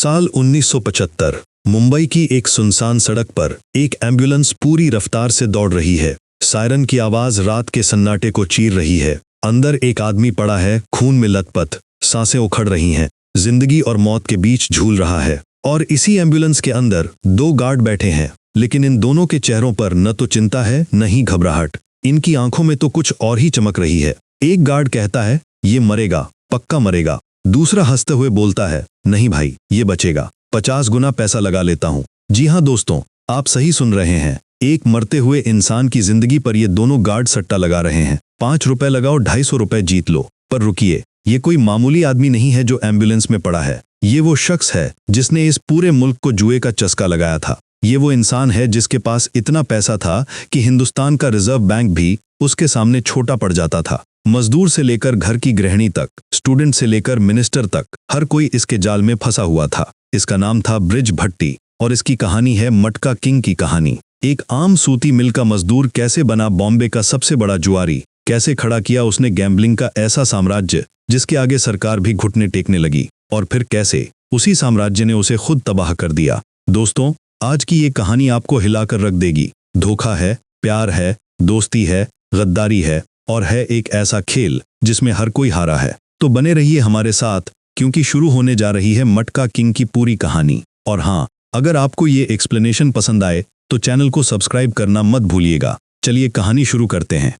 साल 1975 मुंबई की एक सुनसान सड़क पर एक एम्बुलेंस पूरी रफ्तार से दौड़ रही है। सायरन की आवाज रात के सन्नाटे को चीर रही है। अंदर एक आदमी पड़ा है, खून में लथपथ, सांसें उखड़ रही हैं, जिंदगी और मौत के बीच झूल रहा है। और इसी एम्बुलेंस के अंदर 2 गार्ड बैठे हैं, लेकिन इन दोनों के चेहरों पर न तो चिंता है न ही घबराहट। इनकी आंखों में तो कुछ और ही चमक रही है। एक गार्ड कहता है, ये मरेगा, पक्का मरेगा। दूसरा हंसते हुए बोलता है, नहीं भाई, ये बचेगा, 50 गुना पैसा लगा लेता हूँ। जी हाँ दोस्तों, आप सही सुन रहे हैं। एक मरते हुए इंसान की जिंदगी पर ये दोनों गार्ड सट्टा लगा रहे हैं। 5 रुपए लगाओ, 250 रुपए जीत लो। पर रुकिए, ये कोई मामूली आदमी नहीं है जो एम्बुलेंस में पड़ा है। ये वो शख्स है जिसने इस पूरे मुल्क को जुए का चस्का लगाया था। ये वो इंसान है जिसके पास इतना पैसा था कि हिंदुस्तान का रिजर्व बैंक भी उसके सामने छोटा पड़ जाता था। मजदूर से लेकर घर की गृहिणी तक, स्टूडेंट से लेकर मिनिस्टर तक, हर कोई इसके जाल में फंसा हुआ था। इसका नाम था ब्रिज भट्टी और इसकी कहानी है मटका किंग की कहानी। एक आम सूती मिल का मजदूर कैसे बना बॉम्बे का सबसे बड़ा जुआरी, कैसे खड़ा किया उसने गैम्बलिंग का ऐसा साम्राज्य जिसके आगे सरकार भी घुटने टेकने लगी, और फिर कैसे उसी साम्राज्य ने उसे खुद तबाह कर दिया। दोस्तों, आज की ये कहानी आपको हिलाकर रख देगी। धोखा है, प्यार है, दोस्ती है, गद्दारी है, और है एक ऐसा खेल जिसमें हर कोई हारा है। तो बने रहिए हमारे साथ, क्योंकि शुरू होने जा रही है मटका किंग की पूरी कहानी। और हाँ, अगर आपको ये एक्सप्लेनेशन पसंद आए तो चैनल को सब्सक्राइब करना मत भूलिएगा। चलिए कहानी शुरू करते हैं।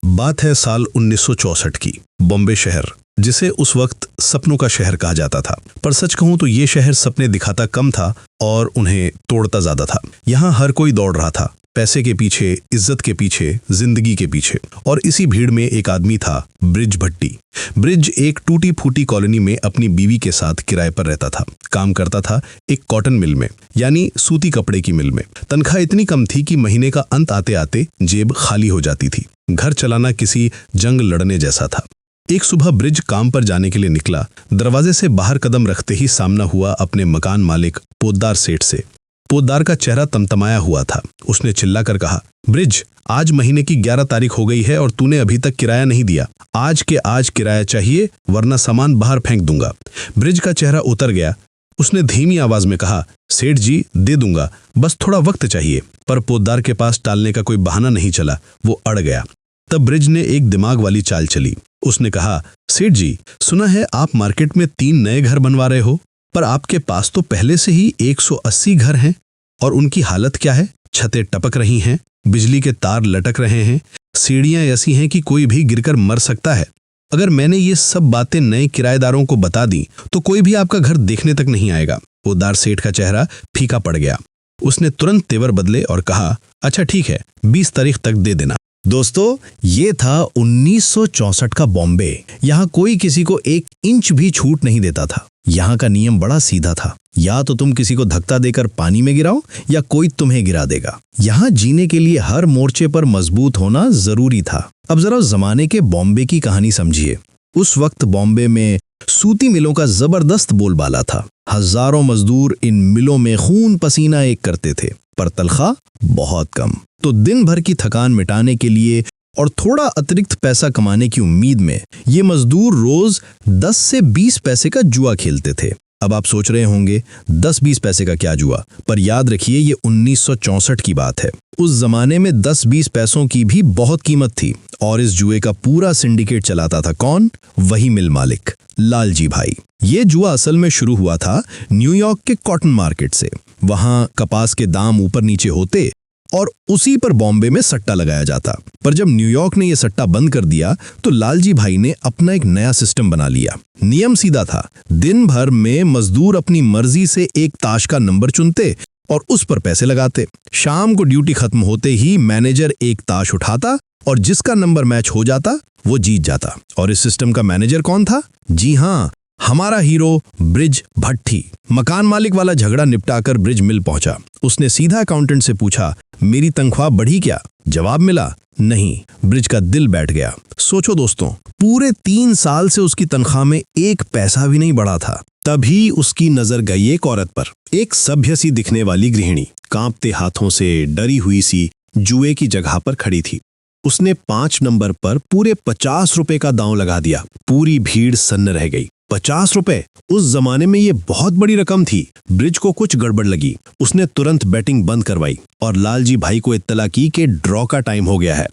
बात है साल 1964 की। बॉम्बे शहर, जिसे उस वक्त सपनों का शहर कहा जाता था, पर सच कहूं तो ये शहर सपने दिखाता कम था और उन्हें तोड़ता ज्यादा था। यहाँ हर कोई दौड़ रहा था, पैसे के पीछे, इज्जत के पीछे, जिंदगी के पीछे। और इसी भीड़ में एक आदमी था, ब्रिज भट्टी। ब्रिज एक टूटी फूटी कॉलोनी में अपनी बीवी के साथ किराए पर रहता था। काम करता था एक कॉटन मिल में, यानी सूती कपड़े की मिल में। तनख्वाह इतनी कम थी कि महीने का अंत आते आते जेब खाली हो जाती थी। घर चलाना किसी जंग लड़ने जैसा था। एक सुबह ब्रिज काम पर जाने के लिए निकला। दरवाजे से बाहर कदम रखते ही सामना हुआ अपने मकान मालिक पोद्दार सेठ से। पोद्दार का चेहरा तमतमाया हुआ था। उसने चिल्लाकर कहा, ब्रिज, आज महीने की 11 तारीख हो गई है और तूने अभी तक किराया नहीं दिया। आज के आज किराया चाहिए, वरना सामान बाहर फेंक दूंगा। ब्रिज का चेहरा उतर गया। उसने धीमी आवाज में कहा, सेठ जी, दे दूंगा, बस थोड़ा वक्त चाहिए। पर पोद्दार के पास टालने का कोई बहाना नहीं चला। वो अड़ गया। तब ब्रिज ने एक दिमाग वाली चाल चली। उसने कहा, सेठ जी, सुना है आप मार्केट में 3 नए घर बनवा रहे हो, पर आपके पास तो पहले से ही 180 घर हैं। और उनकी हालत क्या है? छतें टपक रही हैं, बिजली के तार लटक रहे हैं, सीढ़ियां ऐसी हैं कि कोई भी गिरकर मर सकता है। अगर मैंने ये सब बातें नए किराएदारों को बता दी तो कोई भी आपका घर देखने तक नहीं आएगा। पोद्दार सेठ का चेहरा फीका पड़ गया। उसने तुरंत तेवर बदले और कहा, अच्छा ठीक है, 20 तारीख तक दे देना। दोस्तों, ये था 1964 का बॉम्बे। यहाँ कोई किसी को 1 इंच भी छूट नहीं देता था। यहाँ का नियम बड़ा सीधा था, या तो तुम किसी को धक्का देकर पानी में गिराओ या कोई तुम्हें गिरा देगा। यहाँ जीने के लिए हर मोर्चे पर मजबूत होना जरूरी था। अब जरा जमाने के बॉम्बे की कहानी समझिए। उस वक्त बॉम्बे में सूती मिलों का जबरदस्त बोलबाला था। हजारों मजदूर इन मिलों में खून पसीना एक करते थे, पर तनख्वाह बहुत कम। तो दिन भर की थकान मिटाने के लिए और थोड़ा अतिरिक्त पैसा कमाने की उम्मीद में ये मजदूर रोज 10 से 20 पैसे का जुआ खेलते थे। अब आप सोच रहे होंगे, 10-20 पैसे का क्या जुआ? पर याद रखिए, ये 1964 की बात है। उस जमाने में 10-20 पैसों की भी बहुत कीमत थी। और इस जुए का पूरा सिंडिकेट चलाता था कौन? वही मिल मालिक, लालजी भाई। ये जुआ असल में शुरू हुआ था न्यूयॉर्क के कॉटन मार्केट से। वहां कपास के दाम ऊपर नीचे होते और उसी पर बॉम्बे में सट्टा लगाया जाता। पर जब न्यूयॉर्क ने यह सट्टा बंद कर दिया तो लालजी भाई ने अपना एक नया सिस्टम बना लिया। नियम सीधा था, दिन भर में मजदूर अपनी मर्जी से एक ताश का नंबर चुनते और उस पर पैसे लगाते। शाम को ड्यूटी खत्म होते ही मैनेजर एक ताश उठाता और जिसका नंबर मैच हो जाता वो जीत जाता। और इस सिस्टम का मैनेजर कौन था? जी हाँ, हमारा हीरो ब्रिज भट्टी। मकान मालिक वाला झगड़ा निपटाकर ब्रिज मिल पहुंचा। उसने सीधा अकाउंटेंट से पूछा, मेरी तनख्वाह बढ़ी क्या? जवाब मिला, नहीं। ब्रिज का दिल बैठ गया। सोचो दोस्तों, पूरे 3 साल से उसकी तनख्वाह में 1 पैसा भी नहीं बढ़ा था। तभी उसकी नजर गई एक औरत पर। एक सभ्य सी दिखने वाली गृहिणी कांपते हाथों से डरी हुई सी जुए की जगह पर खड़ी थी। उसने 5 नंबर पर पूरे 50 रुपए का दांव लगा दिया। पूरी भीड़ सन्न रह गई। 50 रुपए? उस जमाने में ये बहुत बड़ी रकम थी। ब्रिज को कुछ गड़बड़ लगी। उसने तुरंत बैटिंग बंद करवाई और लालजी भाई को इत्तला की कि ड्रॉ का टाइम हो गया है।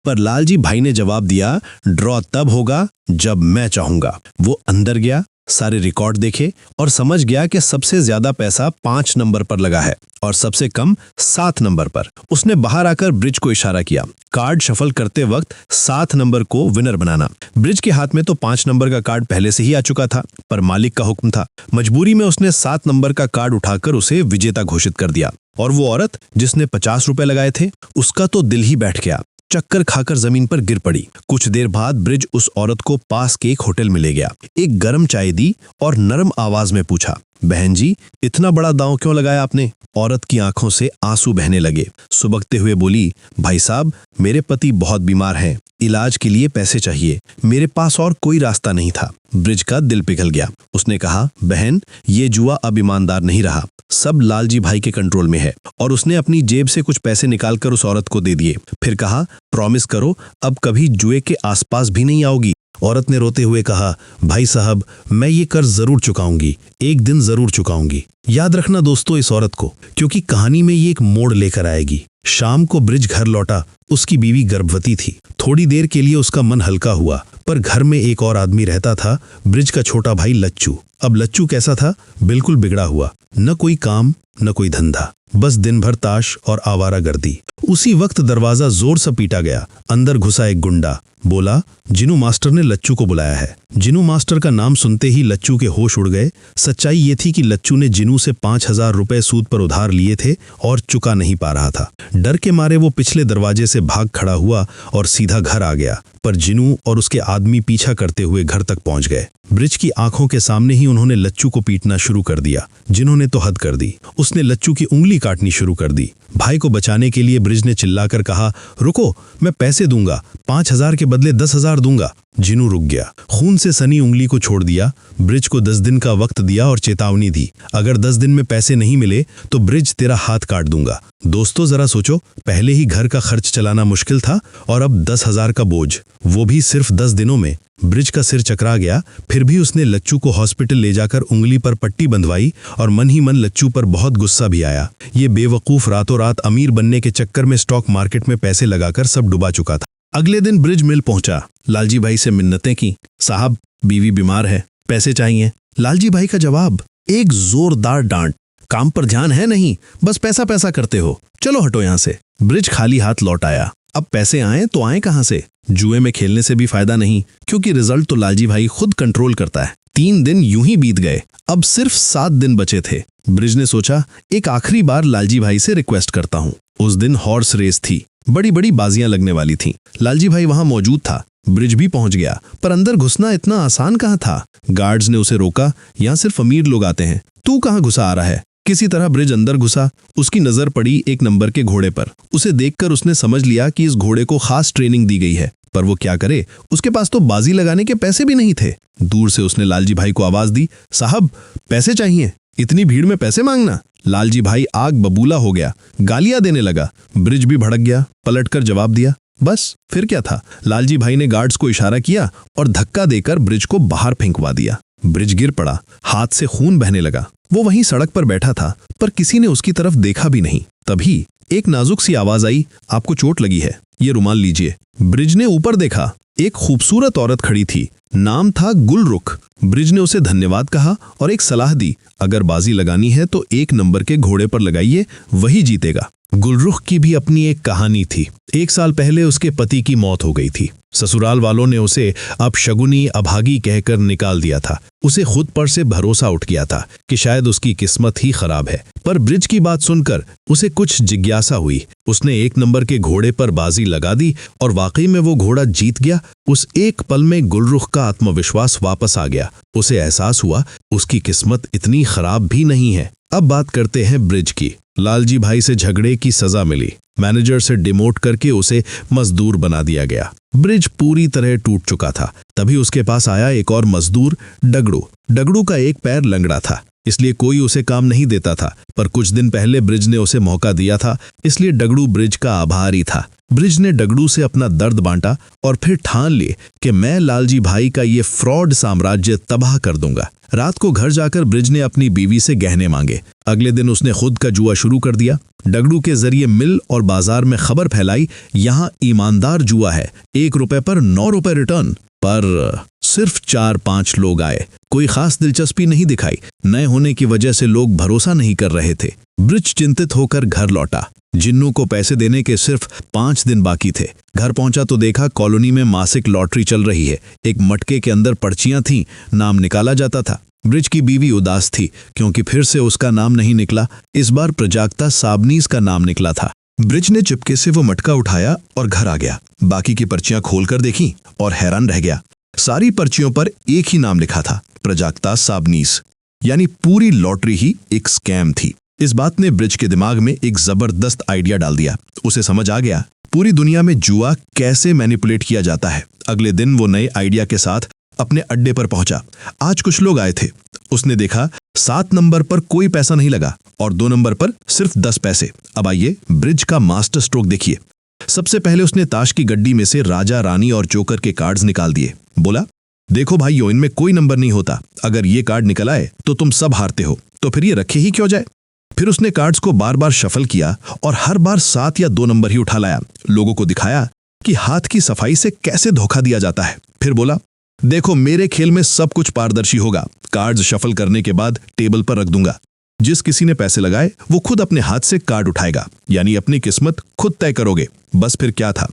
पर लालजी भाई ने जवाब दिया, ड्रॉ तब होगा जब मैं चाहूंगा। वो अंदर गया, सारे रिकॉर्ड देखे और समझ गया कि सबसे ज्यादा पैसा 5 नंबर पर लगा है और सबसे कम 7 नंबर पर। उसने बाहर आकर ब्रिज को इशारा किया। कार्ड शफल करते वक्त 7 नंबर को विनर बनाना। ब्रिज के हाथ में तो 5 नंबर का कार्ड पहले से ही आ चुका था, पर मालिक का हुक्म था। मजबूरी में उसने 7 नंबर का कार्ड उठाकर उसे विजेता घोषित कर दिया। और वो औरत जिसने 50 रुपए लगाए थे, उसका तो दिल ही बैठ गया। चक्कर खाकर जमीन पर गिर पड़ी। कुछ देर बाद ब्रिज उस औरत को पास के एक होटल में ले गया। एक गर्म चाय दी और नरम आवाज में पूछा, बहन जी, इतना बड़ा दांव क्यों लगाया आपने? औरत की आंखों से आंसू बहने लगे। सुबकते हुए बोली, भाई साहब, मेरे पति बहुत बीमार हैं, इलाज के लिए पैसे चाहिए, मेरे पास और कोई रास्ता नहीं था। ब्रिज का दिल पिघल गया। उसने कहा, बहन, ये जुआ अब ईमानदार नहीं रहा, सब लालजी भाई के कंट्रोल में है। और उसने अपनी जेब से कुछ पैसे निकालकर उस औरत को दे दिए। फिर कहा, प्रॉमिस करो अब कभी जुए के आसपास भी नहीं आओगी। औरत ने रोते हुए कहा, भाई साहब, मैं ये कर्ज जरूर चुकाऊंगी, एक दिन जरूर चुकाऊंगी। याद रखना दोस्तों इस औरत को, क्योंकि कहानी में ये एक मोड़ लेकर आएगी। शाम को ब्रिज घर लौटा। उसकी बीवी गर्भवती थी। थोड़ी देर के लिए उसका मन हल्का हुआ, पर घर में एक और आदमी रहता था, ब्रिज का छोटा भाई लच्चू। अब लच्चू कैसा था? बिल्कुल बिगड़ा हुआ। न कोई काम, न कोई धंधा, बस दिन भर ताश और आवारागर्दी। उसी वक्त दरवाजा जोर से पीटा गया। अंदर घुसा एक गुंडा। बोला, जिनू मास्टर ने लच्चू को बुलाया है। जिनू मास्टर का नाम सुनते ही लच्चू के होश उड़ गए। सच्चाई ये थी कि लच्चू ने जिनू से 5000 रुपए सूद पर उधार लिए थे और चुका नहीं पा रहा था। डर के मारे वो पिछले दरवाजे से भाग खड़ा हुआ और सीधा घर आ गया, पर जिनू और उसके आदमी पीछा करते हुए घर तक पहुंच गए। ब्रिज की आंखों के सामने ही उन्होंने लच्चू को पीटना शुरू कर दिया। जिन्होंने तो हद कर दी। उसने लच्चू की उंगली काटनी शुरू कर दी। भाई को बचाने के लिए ब्रिज ने चिल्लाकर कहा, रुको, मैं पैसे दूंगा, 5000 के बदले 10,000 दूंगा। जिनू रुक गया। खून से सनी उंगली को छोड़ दिया। ब्रिज को 10 दिन का वक्त दिया और चेतावनी दी, अगर 10 दिन में पैसे नहीं मिले तो ब्रिज तेरा हाथ काट दूंगा। दोस्तों जरा सोचो, पहले ही घर का खर्च चलाना मुश्किल था और अब 10,000 का बोझ, वो भी सिर्फ 10 दिनों में। ब्रिज का सिर चकरा गया। फिर भी उसने लच्चू को हॉस्पिटल ले जाकर उंगली पर पट्टी बंधवाई और मन ही मन लच्चू पर बहुत गुस्सा भी आया। ये बेवकूफ रातों रात अमीर बनने के चक्कर में स्टॉक मार्केट में पैसे लगाकर सब डुबा चुका था। अगले दिन ब्रिज मिल पहुंचा। लालजी भाई से मिन्नतें की, साहब, बीवी बीमार है, पैसे चाहिए। लालजी भाई का जवाब, एक जोरदार डांट, काम पर ध्यान है नहीं, बस पैसा पैसा करते हो, चलो हटो यहां से। ब्रिज खाली हाथ लौट आया। अब पैसे आए तो आए कहां से? जुए में खेलने से भी फायदा नहीं, क्योंकि रिजल्ट तो लालजी भाई खुद कंट्रोल करता है। 3 दिन यूं ही बीत गए। अब सिर्फ 7 दिन बचे थे। ब्रिज ने सोचा, एक आखिरी बार लालजी भाई से रिक्वेस्ट करता हूं। उस दिन हॉर्स रेस थी। बड़ी बड़ी बाजियां लगने वाली थीं। लालजी भाई वहां मौजूद था। ब्रिज भी पहुंच गया, पर अंदर घुसना इतना आसान कहां था। गार्ड्स ने उसे रोका, यहां सिर्फ अमीर लोग आते हैं, तू कहां घुसा आ रहा है। किसी तरह ब्रिज अंदर घुसा। उसकी नजर पड़ी एक नंबर के घोड़े पर। उसे देखकर उसने समझ लिया कि इस घोड़े को खास ट्रेनिंग दी गई है, पर वो क्या करे, उसके पास तो बाजी लगाने के पैसे भी नहीं थे। दूर से उसने लालजी भाई को आवाज दी, साहब, पैसे चाहिए, इतनी भीड़ में पैसे मांगना। लालजी भाई आग बबूला हो गया, गालियां देने लगा। ब्रिज भी भड़क गया, पलटकर जवाब दिया। बस फिर क्या था, लालजी भाई ने गार्ड्स को इशारा किया और धक्का देकर ब्रिज को बाहर फेंकवा दिया। ब्रिज गिर पड़ा, हाथ से खून बहने लगा। वो वहीं सड़क पर बैठा था, पर किसी ने उसकी तरफ देखा भी नहीं। तभी एक नाजुक सी आवाज आई, आपको चोट लगी है, ये रुमाल लीजिए। ब्रिज ने ऊपर देखा। एक खूबसूरत औरत खड़ी थी। नाम था गुलरुख। ब्रिज ने उसे धन्यवाद कहा और एक सलाह दी, अगर बाजी लगानी है तो 1 नंबर के घोड़े पर लगाइए, वही जीतेगा। गुलरुख की भी अपनी एक कहानी थी। 1 साल पहले उसके पति की मौत हो गई थी। ससुराल वालों ने उसे अपशगुनी अभागी कहकर निकाल दिया था। उसे खुद पर से भरोसा उठ गया था कि शायद उसकी किस्मत ही खराब है। पर ब्रिज की बात सुनकर उसे कुछ जिज्ञासा हुई। उसने 1 नंबर के घोड़े पर बाजी लगा दी और वाकई में वो घोड़ा जीत गया। उस एक पल में गुलरुख का आत्मविश्वास वापस आ गया। उसे एहसास हुआ उसकी किस्मत इतनी खराब भी नहीं है। अब बात करते हैं ब्रिज की। लालजी भाई से झगड़े की सजा मिली। मैनेजर से डिमोट करके उसे मजदूर बना दिया गया। ब्रिज पूरी तरह टूट चुका था। तभी उसके पास आया एक और मजदूर, डगड़ू। डगड़ू का एक पैर लंगड़ा था, इसलिए कोई उसे काम नहीं देता था। पर कुछ दिन पहले ब्रिज ने उसे मौका दिया था, इसलिए डगड़ू ब्रिज का आभारी था। ब्रिज ने डगडू से अपना दर्द बांटा और फिर ठान लिए कि मैं लालजी भाई का ये फ्रॉड साम्राज्य तबाह कर दूंगा। रात को घर जाकर ब्रिज ने अपनी बीवी से गहने मांगे। अगले दिन उसने खुद का जुआ शुरू कर दिया। डगडू के जरिए मिल और बाजार में खबर फैलाई, यहाँ ईमानदार जुआ है, 1 रुपए पर 9 रुपए रिटर्न। पर सिर्फ 4-5 लोग आए, कोई खास दिलचस्पी नहीं दिखाई। नए होने की वजह से लोग भरोसा नहीं कर रहे थे। ब्रिज चिंतित होकर घर लौटा। जिन्नू को पैसे देने के सिर्फ 5 दिन बाकी थे। घर पहुंचा तो देखा कॉलोनी में मासिक लॉटरी चल रही है। एक मटके के अंदर पर्चियां थीं, नाम निकाला जाता था। ब्रिज की बीवी उदास थी क्योंकि फिर से उसका नाम नहीं निकला। इस बार प्रजाक्ता साबनीस का नाम निकला था। ब्रिज ने चुपके से वो मटका उठाया और घर आ गया। बाकी की पर्चियां खोलकर देखी और हैरान रह गया। सारी पर्चियों पर एक ही नाम लिखा था, प्रजाक्ता साबनीस। यानी पूरी लॉटरी ही एक स्कैम थी। इस बात ने ब्रिज के दिमाग में एक जबरदस्त आइडिया डाल दिया। उसे समझ आ गया पूरी दुनिया में जुआ कैसे मैनिपुलेट किया जाता है। अगले दिन वो नए आइडिया के साथ अपने अड्डे पर पहुंचा। आज कुछ लोग आए थे। उसने देखा 7 नंबर पर कोई पैसा नहीं लगा और 2 नंबर पर सिर्फ 10 पैसे। अब आइए ब्रिज का मास्टर स्ट्रोक देखिए। सबसे पहले उसने ताश की गड्डी में से राजा, रानी और जोकर के कार्ड्स निकाल दिए। बोला, देखो भाइयों, इनमें कोई नंबर नहीं होता। अगर ये कार्ड निकल आए तो तुम सब हारते हो, तो फिर ये रखे ही क्यों जाए। फिर उसने कार्ड्स को बार बार शफल किया और हर बार 7 या 2 नंबर ही उठा लाया। लोगों को दिखाया कि हाथ की सफाई से कैसे धोखा दिया जाता है। फिर बोला, देखो मेरे खेल में सब कुछ पारदर्शी होगा। कार्ड्स शफल करने के बाद टेबल पर रख दूंगा। जिस किसी ने पैसे लगाए वो खुद अपने हाथ से कार्ड उठाएगा, यानी अपनी किस्मत खुद तय करोगे। बस फिर क्या था,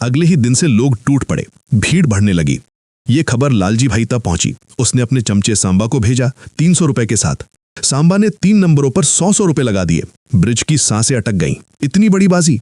अगले ही दिन से लोग टूट पड़े, भीड़ बढ़ने लगी। ये खबर लालजी भाई तक पहुंची। उसने अपने चमचे सांबा को भेजा 300 रुपए के साथ। सांबा ने 3 नंबरों पर 100 रुपए लगा दिए। ब्रिज की सांसें अटक गईं। इतनी बड़ी बाजी,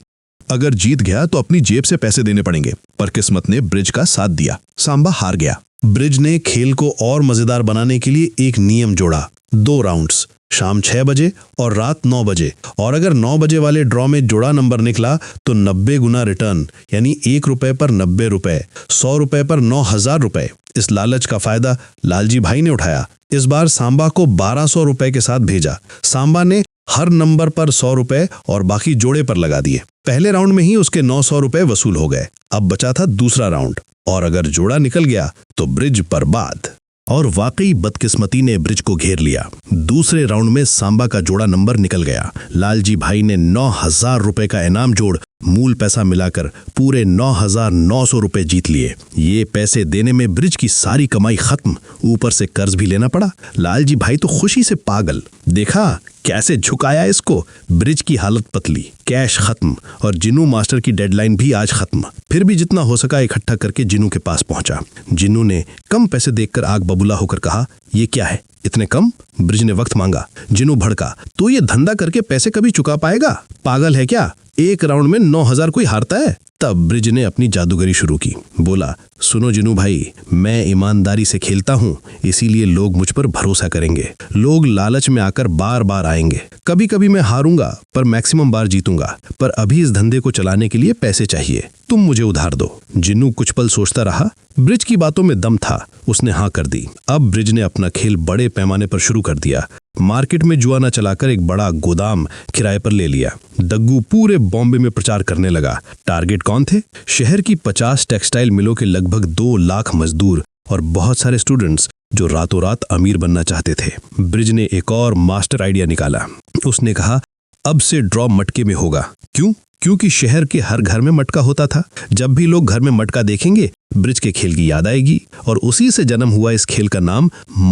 अगर जीत गया तो अपनी जेब से पैसे देने पड़ेंगे। पर किस्मत ने ब्रिज का साथ दिया। सांबा हार गया। ब्रिज ने खेल को और मजेदार बनाने के लिए एक नियम जोड़ा, 2 राउंड्स, शाम 6 बजे और रात 9 बजे। और अगर 9 बजे वाले ड्रॉ में जुड़ा नंबर निकला तो 90 गुना रिटर्न, यानी 1 रुपए पर 90 रुपए, 100 रुपए पर 9,000 रुपए। इस लालच का फायदा लालजी भाई ने उठाया। इस बार सांबा को 1200 रुपए के साथ भेजा। सांबा ने हर नंबर पर 100 रुपए और बाकी जोड़े पर लगा दिए। पहले राउंड में ही उसके 900 रुपए वसूल हो गए। अब बचा था दूसरा राउंड, और अगर जोड़ा निकल गया तो ब्रिज बर्बाद। और वाकई बदकिस्मती ने ब्रिज को घेर लिया। दूसरे राउंड में सांबा का जोड़ा नंबर निकल गया। लालजी भाई ने 9,000 रुपए का इनाम जोड़ मूल पैसा मिलाकर पूरे 9,900 रुपए जीत लिए। ये पैसे देने में ब्रिज की सारी कमाई खत्म, ऊपर से कर्ज भी लेना पड़ा। लालजी भाई तो खुशी से पागल। देखा कैसे झुकाया इसको। ब्रिज की हालत पतली, कैश खत्म और जिन्नू मास्टर की डेडलाइन भी आज खत्म। फिर भी जितना हो सका इकट्ठा करके जिन्नू के पास पहुंचा। जिन्नू ने कम पैसे देखकर आग बबूला होकर कहा, ये क्या है, इतने कम। ब्रिज ने वक्त मांगा। जिन्नू भड़का, तो ये धंधा करके पैसे कभी चुका पाएगा? पागल है क्या? एक राउंड में 9,000 कोई हारता है? तब ब्रिज ने अपनी जादूगरी शुरू की। बोला, सुनो जिन्नू भाई, मैं ईमानदारी से खेलता हूँ, इसीलिए लोग मुझ पर भरोसा करेंगे। लोग लालच में आकर बार बार आएंगे। कभी कभी मैं हारूंगा पर मैक्सिमम बार जीतूंगा। पर अभी इस धंधे को चलाने के लिए पैसे चाहिए, तुम मुझे उधार दो। जिन्नू कुछ पल सोचता रहा। ब्रिज की बातों में दम था, उसने हाँ कर दी। अब ब्रिज ने अपना खेल बड़े पैमाने पर शुरू कर दिया। मार्केट में जुआ न चलाकर एक बड़ा गोदाम किराए पर ले लिया। दग्गू पूरे बॉम्बे में प्रचार करने लगा। टारगेट कौन थे? शहर की 50 टेक्सटाइल मिलों के लगभग 2 लाख मजदूर और बहुत सारे स्टूडेंट्स जो रातों रात अमीर बनना चाहते थे। ब्रिज ने एक और मास्टर आइडिया निकाला। उसने कहा, अब से ड्रॉ मटके में होगा। क्यों? क्योंकि शहर के हर घर में मटका होता था। जब भी लोग घर में मटका देखेंगे ब्रिज के खेल की याद आएगी, और उसी से जन्म हुआ इस खेल का नाम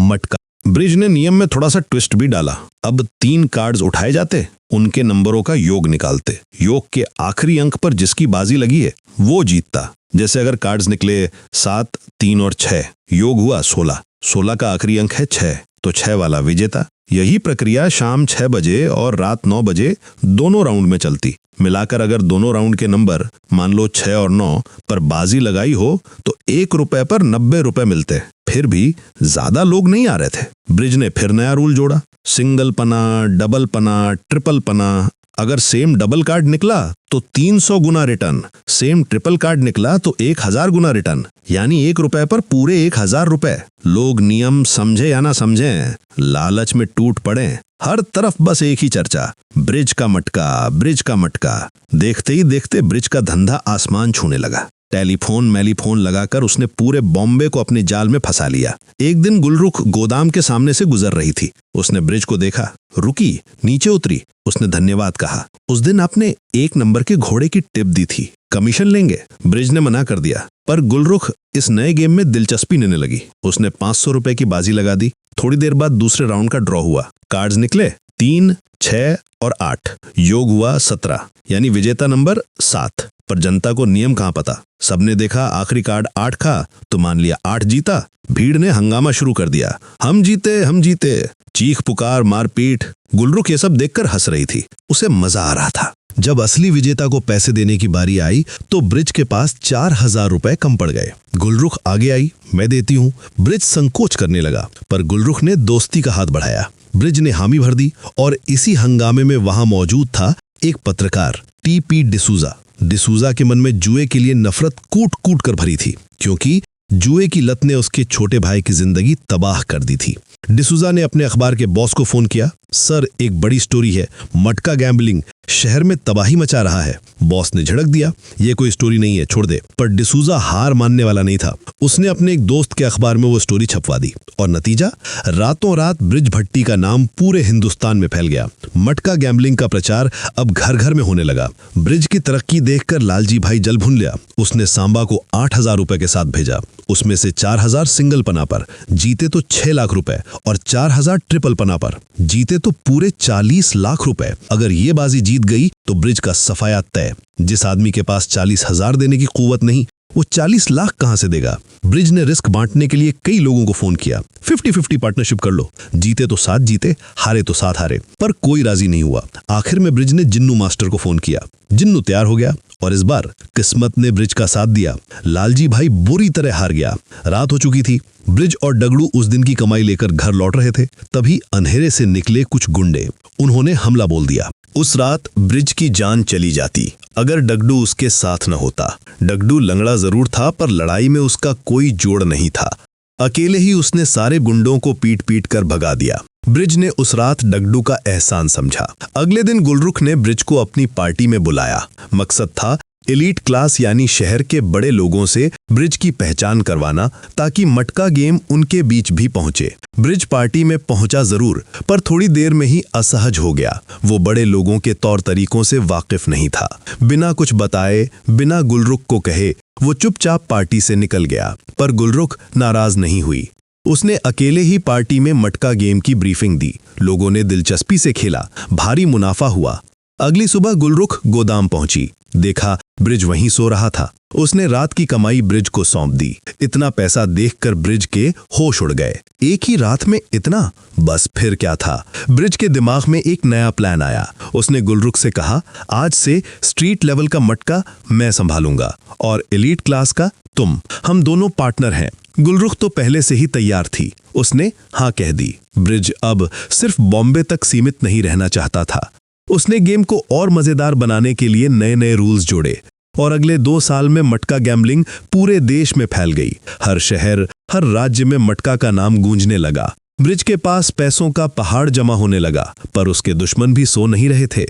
मटका। ब्रिज ने नियम में थोड़ा सा ट्विस्ट भी डाला। अब 3 कार्ड्स उठाए जाते, उनके नंबरों का योग निकालते। योग के आखिरी अंक पर जिसकी बाजी लगी है वो जीतता। जैसे अगर कार्ड्स निकले 7, 3 और 6, योग हुआ 16। 16 का आखिरी अंक है 6, तो 6 वाला विजेता। यही प्रक्रिया शाम 6 बजे और रात 9 बजे दोनों राउंड में चलती। मिलाकर अगर दोनों राउंड के नंबर मान लो 6 और 9 पर बाजी लगाई हो तो 1 रुपए पर 90 रुपए मिलते। फिर भी ज्यादा लोग नहीं आ रहे थे। ब्रिज ने फिर नया रूल जोड़ा, सिंगल पना, डबल पना, ट्रिपल पना। अगर सेम डबल कार्ड निकला तो 300 गुना रिटर्न, सेम ट्रिपल कार्ड निकला तो 1000 गुना रिटर्न, यानी 1 रुपए पर पूरे 1000 रुपए। लोग नियम समझे या ना समझे, लालच में टूट पड़े, हर तरफ बस एक ही चर्चा, ब्रिज का मटका, ब्रिज का मटका। देखते ही देखते ब्रिज का धंधा आसमान छूने लगा। टेलीफोन मैलीफोन लगाकर उसने पूरे बॉम्बे को अपने जाल में फंसा लिया। एक दिन गुलरुख गोदाम के सामने से गुजर रही थी। उसने ब्रिज को देखा, रुकी, नीचे उतरी, उसने धन्यवाद कहा। उस दिन आपने 1 नंबर के घोड़े की टिप दी थी, कमीशन लेंगे? ब्रिज ने मना कर दिया, पर गुलरुख इस नए गेम में दिलचस्पी लेने लगी। उसने 500 रुपए की बाजी लगा दी। थोड़ी देर बाद दूसरे राउंड का ड्रॉ हुआ। कार्ड्स निकले 3, 6 और 8, योग हुआ 17, यानी विजेता नंबर 7। पर जनता को नियम कहाँ पता। सबने देखा आखिरी कार्ड 8 का तो मान लिया 8 जीता। भीड़ ने हंगामा शुरू कर दिया, हम जीते, हम जीते, चीख पुकार, मारपीट। गुलरुख ये सब देखकर हंस रही थी, उसे मजा आ रहा था। जब असली विजेता को पैसे देने की बारी आई तो ब्रिज के पास 4000 रुपए कम पड़ गए। गुलरुख आगे आई, मैं देती हूँ। ब्रिज संकोच करने लगा, पर गुलरुख ने दोस्ती का हाथ बढ़ाया। ब्रिज ने हामी भर दी और इसी हंगामे में वहां मौजूद था एक पत्रकार, टीपी डिसूजा। डिसूजा के मन में जुए के लिए नफरत कूट कूट कर भरी थी, क्योंकि जुए की लत ने उसके छोटे भाई की जिंदगी तबाह कर दी थी। डिसूजा ने अपने अखबार के बॉस को फोन किया, सर एक बड़ी स्टोरी है, मटका गैम्बलिंग शहर में तबाही मचा रहा है। बॉस ने झड़क दिया, ये कोई स्टोरी नहीं है, छोड़ दे। पर डिसूजा हार मानने वाला नहीं था। उसने अपने एक दोस्त के अखबार में वो स्टोरी छपवा दी और नतीजा, रातों रात ब्रिज भट्टी का नाम पूरे हिंदुस्तान में फैल गया। मटका गैम्बलिंग का प्रचार अब घर घर में होने लगा। ब्रिज की तरक्की देखकर लालजी भाई जल भुन गया। उसने सांबा को 8000 रुपए के साथ भेजा, उसमें से 4000 सिंगल पना पर, जीते तो 6 लाख रुपए, और 4000 ट्रिपल पना पर, जीते तो पूरे 40 लाख रुपए। अगर ये बाजी जीत गई तो ब्रिज का सफाया तय। जिस आदमी के पास 40,000 देने की कुव्वत नहीं, वो 40 लाख कहां से देगा। ब्रिज ने रिस्क बांटने के लिए कई लोगों को फोन किया, 50-50 पार्टनरशिप कर लो, जीते तो 7 जीते, हारे तो 7 हारे, पर कोई राजी नहीं हुआ। आखिर में ब्रिज ने जिन्नू मास्टर को फोन किया। जिन्नू तैयार हो गया और इस बार किस्मत ने ब्रिज का साथ दिया। लालजी भाई बुरी तरह हार गया। रात हो चुकी थी। ब्रिज और डगडू उस दिन की कमाई लेकर घर लौट रहे थे। तभी अंधेरे से निकले कुछ गुंडे। उन्होंने हमला बोल दिया। उस रात ब्रिज की जान चली जाती अगर डगडू उसके साथ न होता। डगडू लंगड़ा जरूर था, पर लड़ाई में उसका कोई जोड़ नहीं था। अकेले ही उसने सारे गुंडों को पीट पीट कर भगा दिया। ब्रिज ने उस रात डगडू का एहसान समझा। अगले दिन गुलरुख ने ब्रिज को अपनी पार्टी में बुलाया। मकसद था एलीट क्लास यानी शहर के बड़े लोगों से ब्रिज की पहचान करवाना, ताकि मटका गेम उनके बीच भी पहुंचे। ब्रिज पार्टी में पहुंचा जरूर, पर थोड़ी देर में ही असहज हो गया। वो बड़े लोगों के तौर तरीकों से वाकिफ नहीं था। बिना कुछ बताए, बिना गुलरुख को कहे, वो चुपचाप पार्टी से निकल गया। पर गुलरुख नाराज नहीं हुई। उसने अकेले ही पार्टी में मटका गेम की ब्रीफिंग दी। लोगों ने दिलचस्पी से खेला, भारी मुनाफा हुआ। अगली सुबह गुलरुख गोदाम पहुंची। देखा ब्रिज वहीं सो रहा था। उसने रात की कमाई ब्रिज को सौंप दी। इतना पैसा देखकर ब्रिज के होश उड़ गए। एक ही रात में इतना? बस फिर क्या था। ब्रिज के दिमाग में एक नया प्लान आया। उसने गुलरुख से कहा, आज से स्ट्रीट लेवल का मटका मैं संभालूंगा और एलीट क्लास का तुम। हम दोनों पार्टनर हैं। गुलरुख तो पहले से ही तैयार थी। उसने हाँ कह दी। ब्रिज अब सिर्फ बॉम्बे तक सीमित नहीं रहना चाहता था। उसने गेम को और मजेदार बनाने के लिए नए नए रूल्स जोड़े और अगले 2 साल में मटका गैम्बलिंग पूरे देश में फैल गई। हर शहर, हर राज्य में मटका का नाम गूंजने लगा। ब्रिज के पास पैसों का पहाड़ जमा होने लगा, पर उसके दुश्मन भी सो नहीं रहे थे।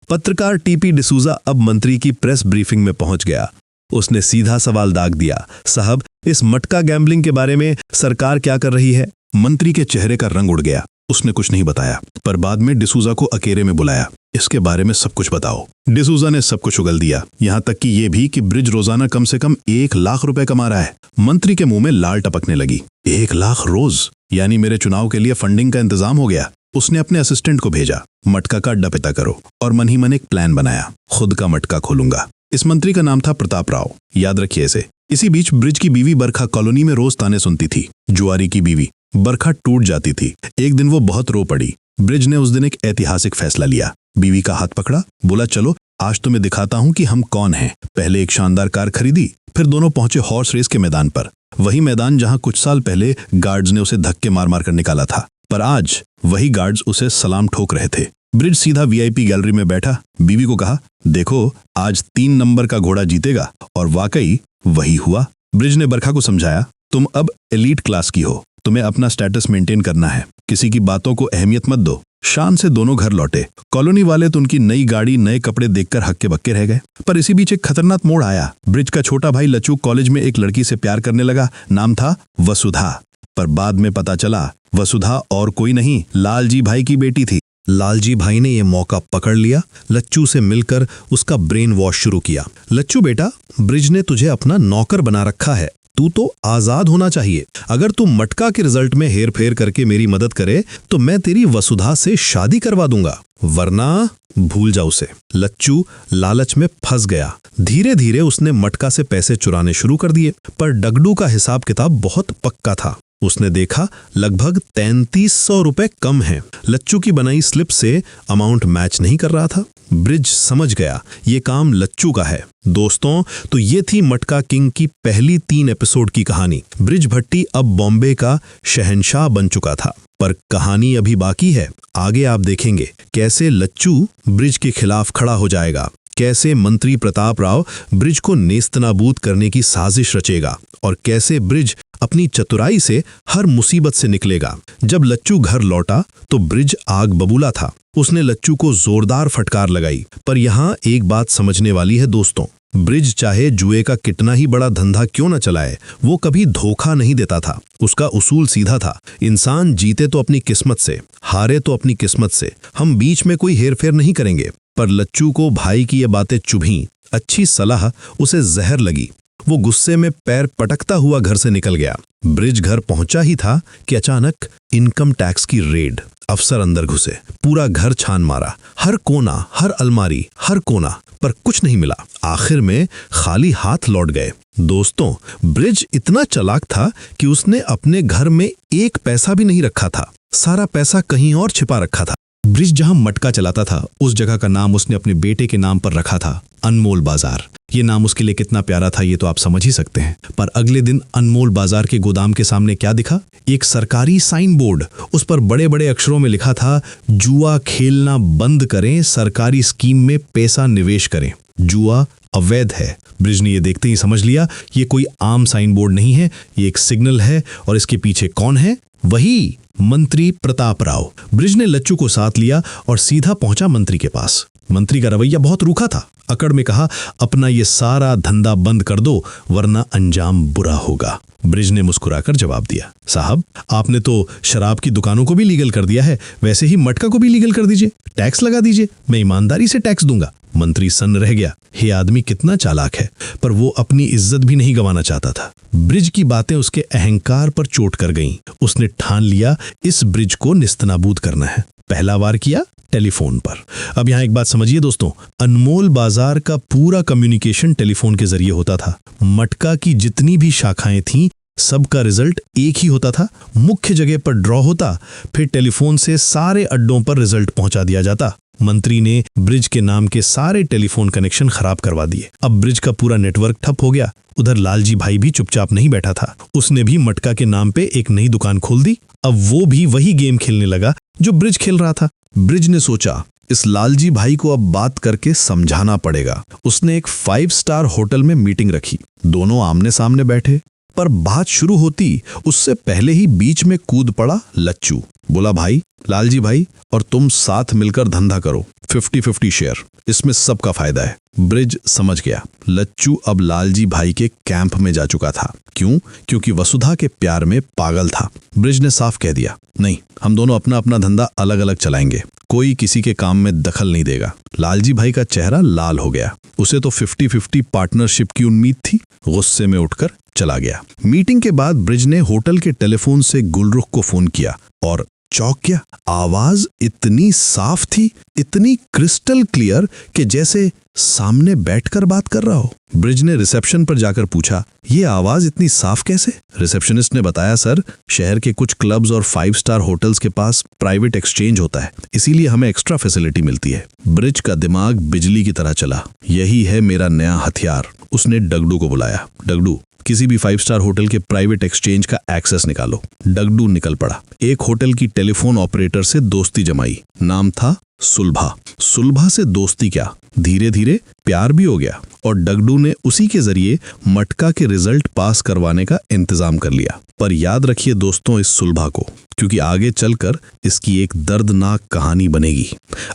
पत्रकार टीपी डिसूजा अब मंत्री की प्रेस ब्रीफिंग में पहुंच गया। उसने सीधा सवाल दाग दिया, साहब इस मटका गैम्बलिंग के बारे में सरकार क्या कर रही है? मंत्री के चेहरे का रंग उड़ गया। उसने कुछ नहीं बताया, पर बाद में डिसूजा को अकेले में बुलाया। इसके बारे में सब कुछ बताओ। डिसूजा ने सब कुछ उगल दिया, यहाँ तक कि ये भी कि ब्रिज रोजाना कम से कम 1 लाख रुपए कमा रहा है। मंत्री के मुंह में लाल टपकने लगी। 1 लाख रोज? यानी मेरे चुनाव के लिए फंडिंग का इंतजाम हो गया। उसने अपने असिस्टेंट को भेजा, मटका का अड्डा पता करो, और मन ही मन एक प्लान बनाया, खुद का मटका खोलूंगा। इस मंत्री का नाम था प्रताप राव, याद रखिए इसे। इसी बीच ब्रिज की बीवी बरखा कॉलोनी में रोज ताने सुनती थी। जुआरी की बीवी। बरखा टूट जाती थी। एक दिन वो बहुत रो पड़ी। ब्रिज ने उस दिन एक ऐतिहासिक फैसला लिया। बीवी का हाथ पकड़ा, बोला चलो आज तुम्हें दिखाता हूं कि हम कौन हैं। पहले एक शानदार कार खरीदी, फिर दोनों पहुंचे हॉर्स रेस के मैदान पर। वही मैदान जहां कुछ साल पहले गार्ड्स ने उसे धक्के मार मार कर निकाला था, पर आज वही गार्ड्स उसे सलाम ठोक रहे थे। ब्रिज सीधा वीआईपी गैलरी में बैठा, बीवी को कहा, देखो आज 3 नंबर का घोड़ा जीतेगा। और वाकई वही हुआ। ब्रिज ने बरखा को समझाया, तुम अब एलीट क्लास की हो, तुम्हें अपना स्टेटस मेंटेन करना है, किसी की बातों को अहमियत मत दो। शान से दोनों घर लौटे। कॉलोनी वाले तो उनकी नई गाड़ी, नए कपड़े देखकर हक्के बक्के रह गए। पर इसी बीच एक खतरनाक मोड़ आया। ब्रिज का छोटा भाई लच्चू कॉलेज में एक लड़की से प्यार करने लगा। नाम था वसुधा। पर बाद में पता चला वसुधा और कोई नहीं, लालजी भाई की बेटी थी। लालजी भाई ने यह मौका पकड़ लिया, लच्चू से मिलकर उसका ब्रेन वॉश शुरू किया। लच्चू बेटा, ब्रिज ने तुझे अपना नौकर बना रखा है, तू तो आजाद होना चाहिए। अगर तू मटका के रिजल्ट में हेर फेर करके मेरी मदद करे तो मैं तेरी वसुधा से शादी करवा दूंगा, वरना भूल जा उसे। लच्चू लालच में फंस गया। धीरे धीरे उसने मटका से पैसे चुराने शुरू कर दिए। पर डगडू का हिसाब किताब बहुत पक्का था। उसने देखा लगभग 3300 रुपए कम हैं। लच्चू की बनाई स्लिप से अमाउंट मैच नहीं कर रहा था। ब्रिज समझ गया ये काम लच्चू का है। दोस्तों, तो ये थी मटका किंग की पहली 3 एपिसोड की कहानी। ब्रिज भट्टी अब बॉम्बे का शहंशाह बन चुका था। पर कहानी अभी बाकी है। आगे आप देखेंगे कैसे लच्चू ब्रिज के खिलाफ खड़ा हो जाएगा, कैसे मंत्री प्रताप राव ब्रिज को नेस्तनाबूद करने की साजिश रचेगा और कैसे ब्रिज अपनी चतुराई से हर मुसीबत से निकलेगा। जब लच्चू घर लौटा तो ब्रिज आग बबूला था। उसने लच्चू को जोरदार फटकार लगाई। पर यहाँ एक बात समझने वाली है दोस्तों, ब्रिज चाहे जुए का कितना ही बड़ा धंधा क्यों न चलाए, वो कभी धोखा नहीं देता था। उसका उसूल सीधा था, इंसान जीते तो अपनी किस्मत से, हारे तो अपनी किस्मत से, हम बीच में कोई हेरफेर नहीं करेंगे। पर लच्चू को भाई की ये बातें चुभीं, अच्छी सलाह उसे जहर लगी। वो गुस्से में पैर पटकता हुआ घर से निकल गया। ब्रिज घर पहुंचा ही था कि अचानक इनकम टैक्स की रेड। अफसर अंदर घुसे, पूरा घर छान मारा, हर कोना, हर अलमारी, हर कोना, पर कुछ नहीं मिला। आखिर में खाली हाथ लौट गए। दोस्तों, ब्रिज इतना चालाक था कि उसने अपने घर में 1 पैसा भी नहीं रखा था। सारा पैसा कहीं और छिपा रखा था। ब्रिज जहां मटका चलाता था उस जगह का नाम उसने अपने बेटे के नाम पर रखा था, अनमोल बाजार। ये नाम उसके लिए कितना प्यारा था ये तो आप समझ ही सकते हैं। पर अगले दिन अनमोल बाजार के गोदाम के सामने क्या दिखा? एक सरकारी साइन बोर्ड। उस पर बड़े बड़े अक्षरों में लिखा था, जुआ खेलना बंद करें, सरकारी स्कीम में पैसा निवेश करें, जुआ अवैध है। ब्रिज ने ये देखते ही समझ लिया ये कोई आम साइन बोर्ड नहीं है, ये एक सिग्नल है। और इसके पीछे कौन है? वही मंत्री प्रताप राव। ब्रिज ने लच्चू को साथ लिया और सीधा पहुंचा मंत्री के पास। मंत्री का रवैया बहुत रूखा था। अकड़ में कहा, अपना ये सारा धंधा बंद कर दो वरना अंजाम बुरा होगा। ब्रिज ने मुस्कुराकर जवाब दिया, साहब आपने तो शराब की दुकानों को भी लीगल कर दिया है, वैसे ही मटका को भी लीगल कर दीजिए, टैक्स लगा दीजिए, मैं ईमानदारी से टैक्स दूंगा। मंत्री सन्न रह गया। ये आदमी कितना चालाक है, पर वो अपनी इज्जत भी नहीं गंवाना चाहता था। ब्रिज की बातें उसके अहंकार पर चोट कर गईं। उसने ठान लिया इस ब्रिज को निस्तनाबूद करना है। पहला वार किया टेलीफोन पर। अब यहाँ एक बात समझिए दोस्तों, अनमोल बाजार का पूरा कम्युनिकेशन टेलीफोन के जरिए होता था। मटका की जितनी भी शाखाएं थीं सबका रिजल्ट एक ही होता था। मुख्य जगह पर ड्रॉ होता, फिर टेलीफोन से सारे अड्डों पर रिजल्ट पहुंचा दिया जाता। मंत्री ने ब्रिज के नाम के सारे टेलीफोन कनेक्शन खराब करवा दिए। अब ब्रिज का पूरा नेटवर्क ठप हो गया। उधर लालजी भाई भी चुपचाप नहीं बैठा था। उसने भी मटका के नाम पे एक नई दुकान खोल दी। अब वो भी वही गेम खेलने लगा जो ब्रिज खेल रहा था। ब्रिज ने सोचा, इस लालजी भाई को अब बात करके समझाना पड़ेगा। उसने एक 5 स्टार होटल में मीटिंग रखी। दोनों आमने सामने बैठे। पर बात शुरू होती उससे पहले ही बीच में कूद पड़ा लच्चू। बोला, भाई लालजी भाई और तुम साथ मिलकर धंधा करो, 50-50 शेयर, इसमें सबका फायदा है। ब्रिज समझ गया लच्चू अब लालजी भाई के कैंप में जा चुका था। क्यों? क्योंकि वसुधा के प्यार में पागल था। ब्रिज ने साफ कह दिया, नहीं, हम दोनों अपना अपना धंधा अलग अलग चलाएंगे, कोई किसी के काम में दखल नहीं देगा। लालजी भाई का चेहरा लाल हो गया। उसे तो 50-50 पार्टनरशिप की उम्मीद थी। गुस्से में उठकर चला गया। मीटिंग के बाद ब्रिज ने होटल के टेलीफोन से गुलरुख को फोन किया और चौंक गया। आवाज इतनी साफ थी, इतनी क्रिस्टल क्लियर कि जैसे सामने बैठकर बात कर रहा हो। ब्रिज ने रिसेप्शन पर जाकर पूछा, ये आवाज इतनी साफ कैसे? रिसेप्शनिस्ट ने बताया, सर शहर के कुछ क्लब्स और 5 स्टार होटल्स के पास प्राइवेट एक्सचेंज होता है, इसीलिए हमें एक्स्ट्रा फैसिलिटी मिलती है। ब्रिज का दिमाग बिजली की तरह चला। यही है मेरा नया हथियार। उसने डगडू को बुलाया। डगडू, किसी भी 5 स्टार होटल के प्राइवेट एक्सचेंज का एक्सेस निकालो। डगडू निकल पड़ा। एक होटल की टेलीफोन ऑपरेटर से दोस्ती जमाई। नाम था सुलभा। सुलभा से दोस्ती क्या, धीरे धीरे प्यार भी हो गया और डगडू ने उसी के जरिए मटका के रिजल्ट पास करवाने का इंतजाम कर लिया। पर याद रखिए दोस्तों इस सुलभा को, क्योंकि आगे चलकर इसकी एक दर्दनाक कहानी बनेगी।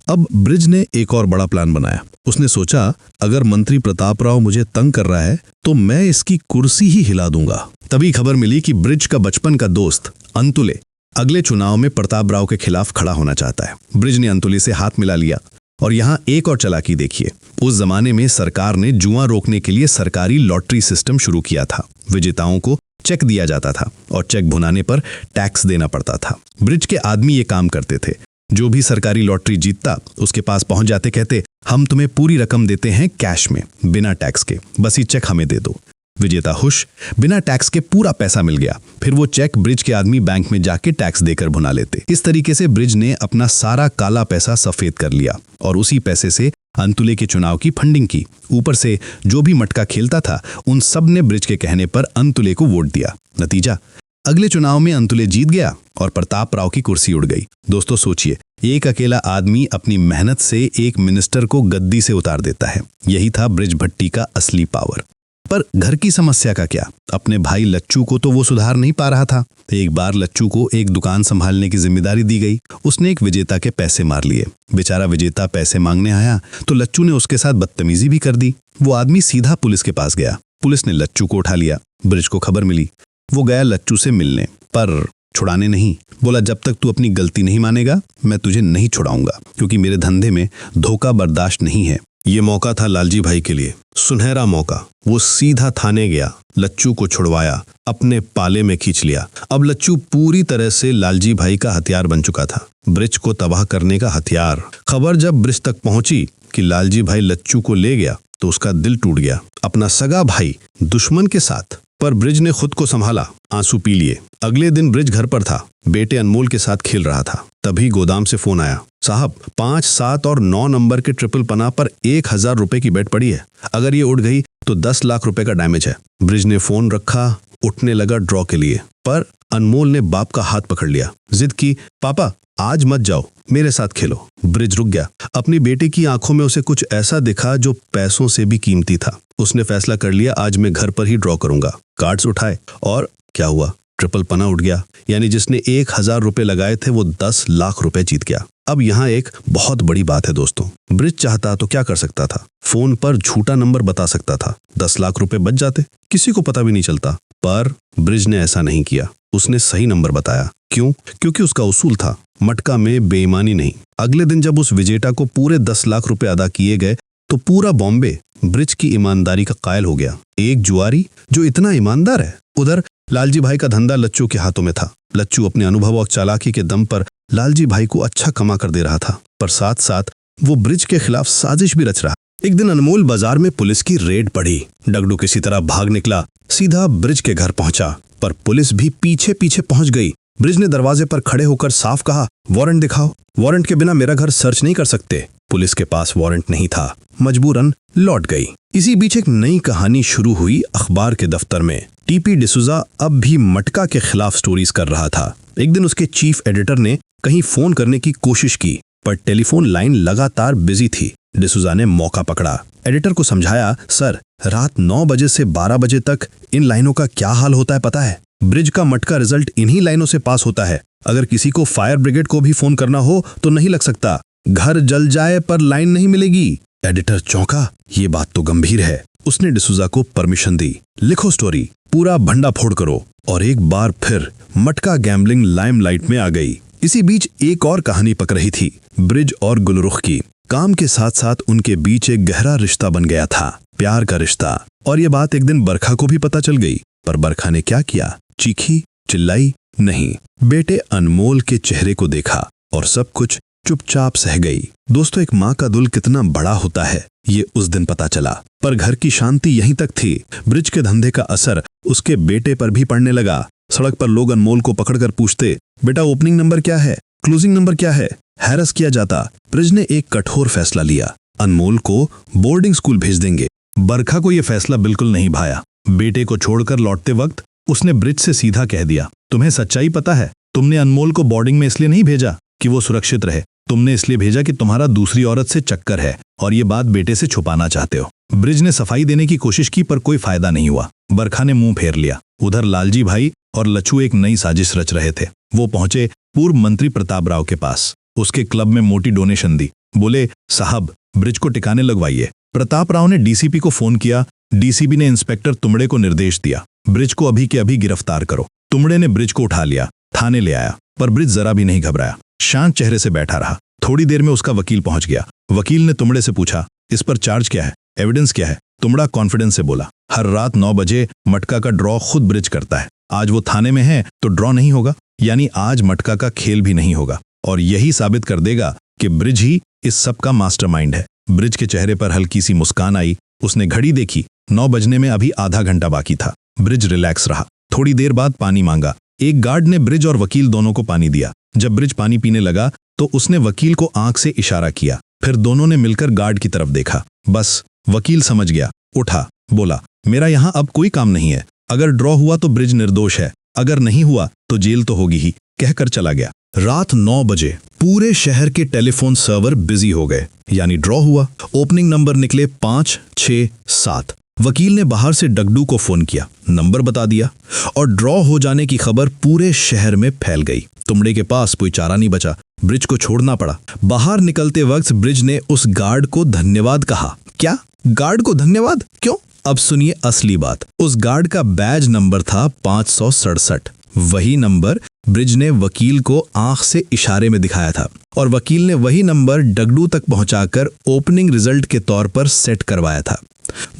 अब ब्रिज ने एक और बड़ा प्लान बनाया। उसने सोचा अगर मंत्री प्रताप राव मुझे तंग कर रहा है तो मैं इसकी कुर्सी ही हिला दूंगा। तभी खबर मिली कि ब्रिज का बचपन का दोस्त अंतुले अगले चुनाव में प्रताप राव के खिलाफ खड़ा होना चाहता है। ब्रिज ने अंतुले से हाथ मिला लिया। और यहाँ एक और चालाकी देखिए, उस जमाने में सरकार ने जुआ रोकने के लिए सरकारी लॉटरी सिस्टम शुरू किया था। विजेताओं को चेक दिया जाता था और चेक भुनाने पर टैक्स देना पड़ता था। ब्रिज के आदमी ये काम करते थे। जो भी सरकारी लॉटरी जीतता उसके पास पहुंच जाते, कहते हम तुम्हें पूरी रकम देते हैं कैश में बिना टैक्स के, बस ये चेक हमें दे दो। विजेता खुश, बिना टैक्स के पूरा पैसा मिल गया। फिर वो चेक ब्रिज के आदमी बैंक में जाके टैक्स देकर भुना लेते। इस तरीके से ब्रिज ने अपना सारा काला पैसा सफेद कर लिया और उसी पैसे से अंतुले के चुनाव की फंडिंग की। ऊपर से जो भी मटका खेलता था उन सब ने ब्रिज के कहने पर अंतुले को वोट दिया। नतीजा, अगले चुनाव में अंतुले जीत गया और प्रताप राव की कुर्सी उड़ गई। दोस्तों सोचिए, एक अकेला आदमी अपनी मेहनत से एक मिनिस्टर को गद्दी से उतार देता है। यही था ब्रिज भट्टी का असली पावर। पर घर की समस्या का क्या, अपने भाई लच्चू को तो वो सुधार नहीं पा रहा था। एक बार लच्चू को एक दुकान संभालने की जिम्मेदारी दी गई। उसने एक विजेता के पैसे मार लिए। बेचारा विजेता पैसे मांगने आया तो लच्चू ने उसके साथ बदतमीजी भी कर दी। वो आदमी सीधा पुलिस के पास गया। पुलिस ने लच्चू को उठा लिया। ब्रिज को खबर मिली। वो गया लच्चू से मिलने, पर छुड़ाने नहीं। बोला जब तक तू अपनी गलती नहीं मानेगा मैं तुझे नहीं छुड़ाऊंगा, क्योंकि मेरे धंधे में धोखा बर्दाश्त नहीं है। ये मौका था लालजी भाई के लिए, सुनहरा मौका। वो सीधा थाने गया, लच्चू को छुड़वाया, अपने पाले में खींच लिया। अब लच्चू पूरी तरह से लालजी भाई का हथियार बन चुका था, ब्रिज को तबाह करने का हथियार। खबर जब ब्रिज तक पहुंची कि लालजी भाई लच्चू को ले गया तो उसका दिल टूट गया। अपना सगा भाई दुश्मन के साथ। पर ब्रिज ने खुद को संभाला, आंसू पी लिए। अगले दिन ब्रिज घर पर था, बेटे अनमोल के साथ खेल रहा था। तभी गोदाम से फोन आया, साहब 5, 7 और 9 नंबर के ट्रिपल पना पर 1000 रुपए की बेट पड़ी है। अगर ये उड़ गई तो 10 लाख रुपए का डैमेज है। ब्रिज ने फोन रखा, उठने लगा ड्रॉ के लिए। पर अनमोल ने बाप का हाथ पकड़ लिया। जिद की, पापा आज मत जाओ, मेरे साथ खेलो। ब्रिज रुक गया। अपनी बेटे की आंखों में उसे कुछ ऐसा दिखा जो पैसों से भी कीमती था। उसने फैसला कर लिया, आज मैं घर पर ही ड्रॉ करूंगा। कार्ड्स उठाए और क्या हुआ, ट्रिपल पना उठ गया। यानी जिसने 1000 रुपए लगाए थे वो 10 लाख रुपए जीत गया। अब यहाँ एक बहुत बड़ी बात है दोस्तों। ब्रिज चाहता तो क्या कर सकता था, फोन पर झूठा नंबर बता सकता था, 10 लाख रुपए बच जाते, किसी को पता भी नहीं चलता। पर ब्रिज ने ऐसा नहीं किया। उसने सही नंबर बताया। क्यों? क्योंकि उसका उसूल था, मटका में बेईमानी नहीं। अगले दिन जब उस विजेता को पूरे 10 लाख रुपए अदा किए गए तो पूरा बॉम्बे ब्रिज की ईमानदारी का कायल हो गया। एक जुआरी जो इतना ईमानदार है। उधर लालजी भाई का धंधा लच्चू के हाथों में था। लच्चू अपने अनुभव और चालाकी के दम पर लालजी भाई को अच्छा कमा कर दे रहा था, पर साथ साथ वो ब्रिज के खिलाफ साजिश भी रच रहा। एक दिन अनमोल बाजार में पुलिस की रेड पड़ी। डगडू किसी तरह भाग निकला, सीधा ब्रिज के घर पहुंचा, पर पुलिस भी पीछे पीछे पहुंच गई। ब्रिज ने दरवाजे पर खड़े होकर साफ कहा, वारंट दिखाओ, वारंट के बिना मेरा घर सर्च नहीं कर सकते। पुलिस के पास वारंट नहीं था, मजबूरन लौट गई। इसी बीच एक नई कहानी शुरू हुई अखबार के दफ्तर में। टीपी डिसूजा अब भी मटका के खिलाफ स्टोरीज कर रहा था। एक दिन उसके चीफ एडिटर ने कहीं फोन करने की कोशिश की, पर टेलीफोन लाइन लगातार बिजी थी। डिसूजा ने मौका पकड़ा। एडिटर को समझाया, सर रात 9 बजे से 12 बजे तक इन लाइनों का क्या हाल होता है पता है? ब्रिज का मटका रिजल्ट इन्हीं लाइनों से पास होता है। अगर किसी को फायर ब्रिगेड को भी फोन करना हो तो नहीं लग सकता। घर जल जाए पर लाइन नहीं मिलेगी। एडिटर चौंका, ये बात तो गंभीर है। उसने डिसूजा को परमिशन दी, लिखो स्टोरी, पूरा भंडा फोड़ करो। और एक बार फिर मटका गैम्बलिंग लाइमलाइट में आ गई। इसी बीच एक और कहानी पक रही थी, ब्रिज और गुलरुख की। काम के साथ साथ उनके बीच एक गहरा रिश्ता बन गया था, प्यार का रिश्ता। और ये बात एक दिन बरखा को भी पता चल गई। पर बरखा ने क्या किया? चीखी, चिल्लाई नहीं, बेटे अनमोल के चेहरे को देखा और सब कुछ चुपचाप सह गई। दोस्तों, एक माँ का दिल कितना बड़ा होता है ये उस दिन पता चला। पर घर की शांति यहीं तक थी। ब्रिज के धंधे का असर उसके बेटे पर भी पड़ने लगा। सड़क पर लोग अनमोल को पकड़कर पूछते, बेटा ओपनिंग नंबर क्या है, क्लोजिंग नंबर क्या है? हैरस किया जाता। ब्रिज ने एक कठोर फैसला लिया, अनमोल को बोर्डिंग स्कूल भेज देंगे। बरखा को यह फैसला बिल्कुल नहीं भाया। बेटे को छोड़कर लौटते वक्त उसने ब्रिज से सीधा कह दिया, तुम्हें सच्चाई पता है? तुमने अनमोल को बोर्डिंग में इसलिए नहीं भेजा कि वो सुरक्षित रहे, तुमने इसलिए भेजा कि तुम्हारा दूसरी औरत से चक्कर है और ये बात बेटे से छुपाना चाहते हो। ब्रिज ने सफाई देने की कोशिश की पर कोई फायदा नहीं हुआ। बरखा ने मुंह फेर लिया। उधर लालजी भाई और लच्छू एक नई साजिश रच रहे थे। वो पहुंचे पूर्व मंत्री प्रताप राव के पास। उसके क्लब में मोटी डोनेशन दी। बोले, साहब ब्रिज को टिकाने लगवाइए। प्रताप राव ने डीसीपी को फोन किया। डीसीपी ने इंस्पेक्टर तुमड़े को निर्देश दिया, ब्रिज को अभी के अभी गिरफ्तार करो। तुमड़े ने ब्रिज को उठा लिया, थाने ले आया, पर ब्रिज जरा भी नहीं घबराया, शांत चेहरे से बैठा रहा। थोड़ी देर में उसका वकील पहुंच गया। वकील ने तुमड़े से पूछा, इस पर चार्ज क्या है, एविडेंस क्या है? तुमड़ा कॉन्फिडेंस से बोला, हर रात 9 बजे मटका का ड्रॉ खुद ब्रिज करता है। आज वो थाने में है तो ड्रॉ नहीं होगा, यानी आज मटका का खेल भी नहीं होगा। और यही साबित कर देगा कि ब्रिज ही इस सब का मास्टरमाइंड है। ब्रिज के चेहरे पर हल्की सी मुस्कान आई। उसने घड़ी देखी, 9 बजने में अभी आधा घंटा बाकी था। ब्रिज रिलैक्स रहा। थोड़ी देर बाद पानी मांगा। एक गार्ड ने ब्रिज और वकील दोनों को पानी दिया। जब ब्रिज पानी पीने लगा तो उसने वकील को आंख से इशारा किया। फिर दोनों ने मिलकर गार्ड की तरफ देखा। बस वकील समझ गया, उठा, बोला, मेरा यहां अब कोई काम नहीं है। अगर ड्रॉ हुआ तो ब्रिज निर्दोष है, अगर नहीं हुआ तो जेल तो होगी ही, कहकर चला गया। रात 9 बजे पूरे शहर के टेलीफोन सर्वर बिजी हो गए, यानी ड्रॉ हुआ। ओपनिंग नंबर निकले 5, 6, 7। वकील ने बाहर से डगडू को फोन किया, नंबर बता दिया और ड्रॉ हो जाने की खबर पूरे शहर में फैल गई। तुमड़े के पास कोई चारा नहीं बचा, ब्रिज को छोड़ना पड़ा। बाहर निकलते वक्त ब्रिज ने उस गार्ड को धन्यवाद कहा। क्या? गार्ड को धन्यवाद? क्यों? अब सुनिए असली बात। उस गार्ड का बैज नंबर था 567। वही नंबर ब्रिज ने वकील को आंख से इशारे में दिखाया था और वकील ने वही नंबर डगडू तक पहुंचाकर ओपनिंग रिजल्ट के तौर पर सेट करवाया था।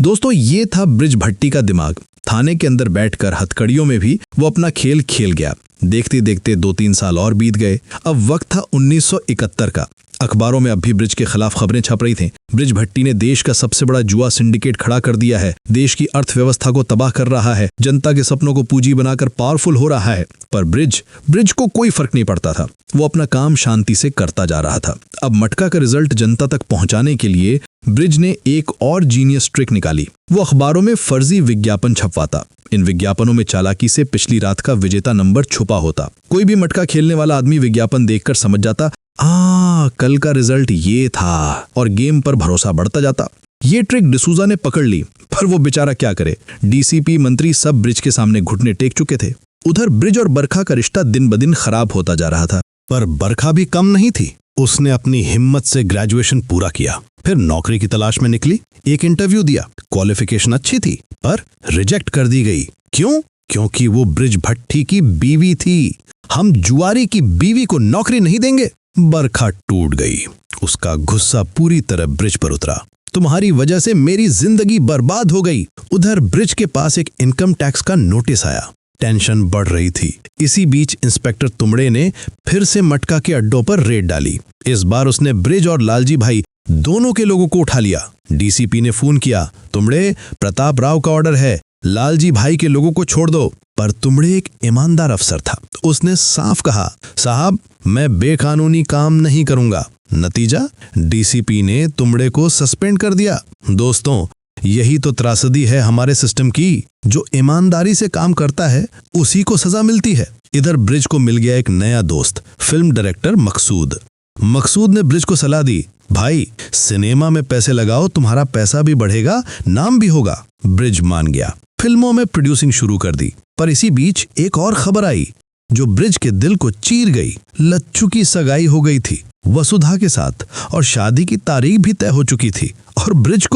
दोस्तों, ये था ब्रिज भट्टी का दिमाग। थाने के अंदर बैठकर हथकड़ियों में भी वो अपना खेल खेल गया। देखते देखते 2-3 साल और बीत गए। अब वक्त था 1971 का। अखबारों में अब भी ब्रिज के खिलाफ खबरें छप रही थीं। ब्रिज भट्टी ने देश का सबसे बड़ा जुआ सिंडिकेट खड़ा कर दिया है, देश की अर्थव्यवस्था को तबाह कर रहा है, जनता के सपनों को पूंजी बनाकर पावरफुल हो रहा है। पर ब्रिज को कोई फर्क नहीं पड़ता था। वो अपना काम शांति से करता जा रहा था। अब मटका का रिजल्ट जनता तक पहुंचाने के लिए ब्रिज ने एक और जीनियस ट्रिक निकाली। वो अखबारों में फर्जी विज्ञापन छपवाता। इन विज्ञापनों में चालाकी से पिछली रात का विजेता नंबर छुपा होता। कोई भी मटका खेलने वाला आदमी विज्ञापन देखकर समझ जाता, कल का रिजल्ट ये था, और गेम पर भरोसा बढ़ता जाता। ये ट्रिक डिसूजा ने पकड़ ली, पर वो बेचारा क्या करे। डीसीपी, मंत्री सब ब्रिज के सामने घुटने टेक चुके थे। उधर ब्रिज और बरखा का रिश्ता दिन ब दिन खराब होता जा रहा था। पर बरखा भी कम नहीं थी। उसने अपनी हिम्मत से ग्रेजुएशन पूरा किया, फिर नौकरी की तलाश में निकली। एक इंटरव्यू दिया, क्वालिफिकेशन अच्छी थी, पर रिजेक्ट कर दी गई। क्यों? क्योंकि वो ब्रिज भट्टी की बीवी थी। हम जुआरी की बीवी को नौकरी नहीं देंगे। बरखा टूट गई। उसका गुस्सा पूरी तरह ब्रिज पर उतरा। तुम्हारी वजह से मेरी जिंदगी बर्बाद हो गई। उधर ब्रिज के पास एक इनकम टैक्स का नोटिस आया। टेंशन बढ़ रही थी। इसी बीच इंस्पेक्टर तुमड़े ने फिर से मटका के अड्डों पर रेड डाली। इस बार उसने ब्रिज और लालजी भाई दोनों के लोगों को उठा लिया। डीसीपी ने फोन किया, तुमड़े, प्रताप राव का ऑर्डर है, लालजी भाई के लोगों को छोड़ दो। पर तुमड़े एक ईमानदार अफसर था। उसने साफ कहा, साहब मैं बेकानूनी काम नहीं करूंगा। नतीजा, डीसीपी ने तुमड़े को सस्पेंड कर दिया। दोस्तों, यही तो त्रासदी है हमारे सिस्टम की। जो ईमानदारी से काम करता है उसी को सजा मिलती है। इधर ब्रिज को मिल गया एक नया दोस्त, फिल्म डायरेक्टर मकसूद। मकसूद ने ब्रिज को सलाह दी, भाई सिनेमा में पैसे लगाओ, तुम्हारा पैसा भी बढ़ेगा, नाम भी होगा। ब्रिज मान गया, फिल्मों में प्रोड्यूसिंग शुरू कर दी। पर इसी बीच एक और खबर आई जो ब्रिज के दिल को चीर गई। लच्छू की सगाई हो गई थी वसुधा के साथ और शादी की तारीख भी तय हो चुकी थी। और ब्रिज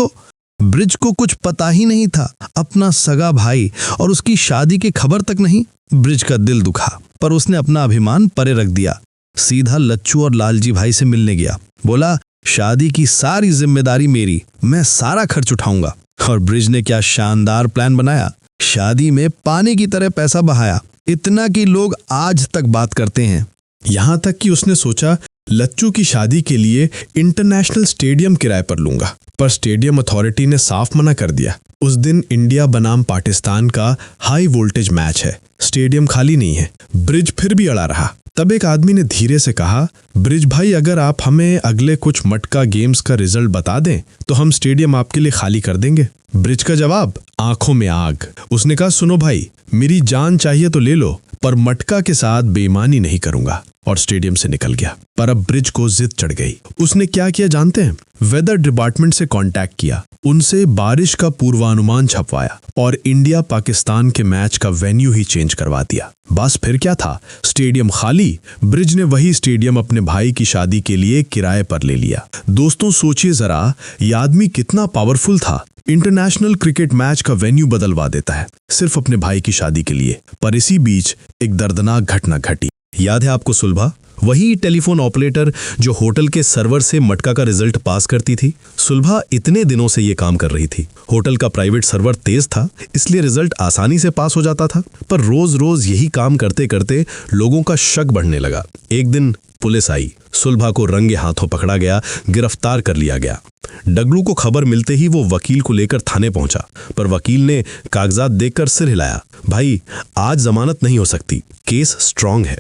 को कुछ पता ही नहीं था। अपना सगा भाई और उसकी शादी की खबर तक नहीं। ब्रिज का दिल दुखा, पर उसने अपना अभिमान परे रख दिया। सीधा लच्छू और लालजी भाई से मिलने गया। बोला, शादी की सारी जिम्मेदारी मेरी, मैं सारा खर्च उठाऊंगा। और ब्रिज ने क्या शानदार प्लान बनाया। शादी में पानी की तरह पैसा बहाया, इतना कि लोग आज तक बात करते हैं। यहां तक कि उसने सोचा लच्छू की शादी के लिए इंटरनेशनल स्टेडियम किराए पर लूंगा, पर स्टेडियम अथॉरिटी ने साफ मना कर दिया। उस दिन इंडिया बनाम पाकिस्तान का हाई वोल्टेज मैच है, स्टेडियम खाली नहीं है। ब्रिज फिर भी अड़ा रहा। तब एक आदमी ने धीरे से कहा, ब्रिज भाई अगर आप हमें अगले कुछ मटका गेम्स का रिजल्ट बता दें तो हम स्टेडियम आपके लिए खाली कर देंगे। ब्रिज का जवाब, आंखों में आग। उसने कहा, सुनो भाई, मेरी जान चाहिए तो ले लो, पर मटका के साथ बेईमानी नहीं करूंगा, और स्टेडियम से निकल गया। पर अब ब्रिज को जिद चढ़ गई। उसने क्या किया जानते हैं? वेदर डिपार्टमेंट से कांटेक्ट किया, उनसे बारिश का पूर्वानुमान छपवाया और इंडिया पाकिस्तान के मैच का वेन्यू ही चेंज करवा दिया। बस फिर क्या था, स्टेडियम खाली। ब्रिज ने वही स्टेडियम अपने भाई की शादी के लिए किराए पर ले लिया। दोस्तों सोचिए जरा, ये आदमी कितना पावरफुल था। इंटरनेशनल क्रिकेट मैच का वेन्यू बदलवा देता है सिर्फ अपने भाई की शादी के लिए। पर इसी बीच एक दर्दनाक घटना घटी। याद है आपको सुलभा, वही टेलीफोन ऑपरेटर जो होटल के सर्वर से मटका का रिजल्ट पास करती थी? सुलभा इतने दिनों से ये काम कर रही थी। होटल का प्राइवेट सर्वर तेज था, इसलिए रिजल्ट आसानी से पास हो जाता था। पर रोज रोज यही काम करते करते लोगों का शक बढ़ने लगा। एक दिन पुलिस आई, सुलभा को रंगे हाथों पकड़ा गया, गिरफ्तार कर लिया गया। डगलू को खबर मिलते ही वो वकील को लेकर थाने पहुंचा, पर वकील ने कागजात देखकर सिर हिलाया। भाई, आज जमानत नहीं हो सकती, केस स्ट्रांग है।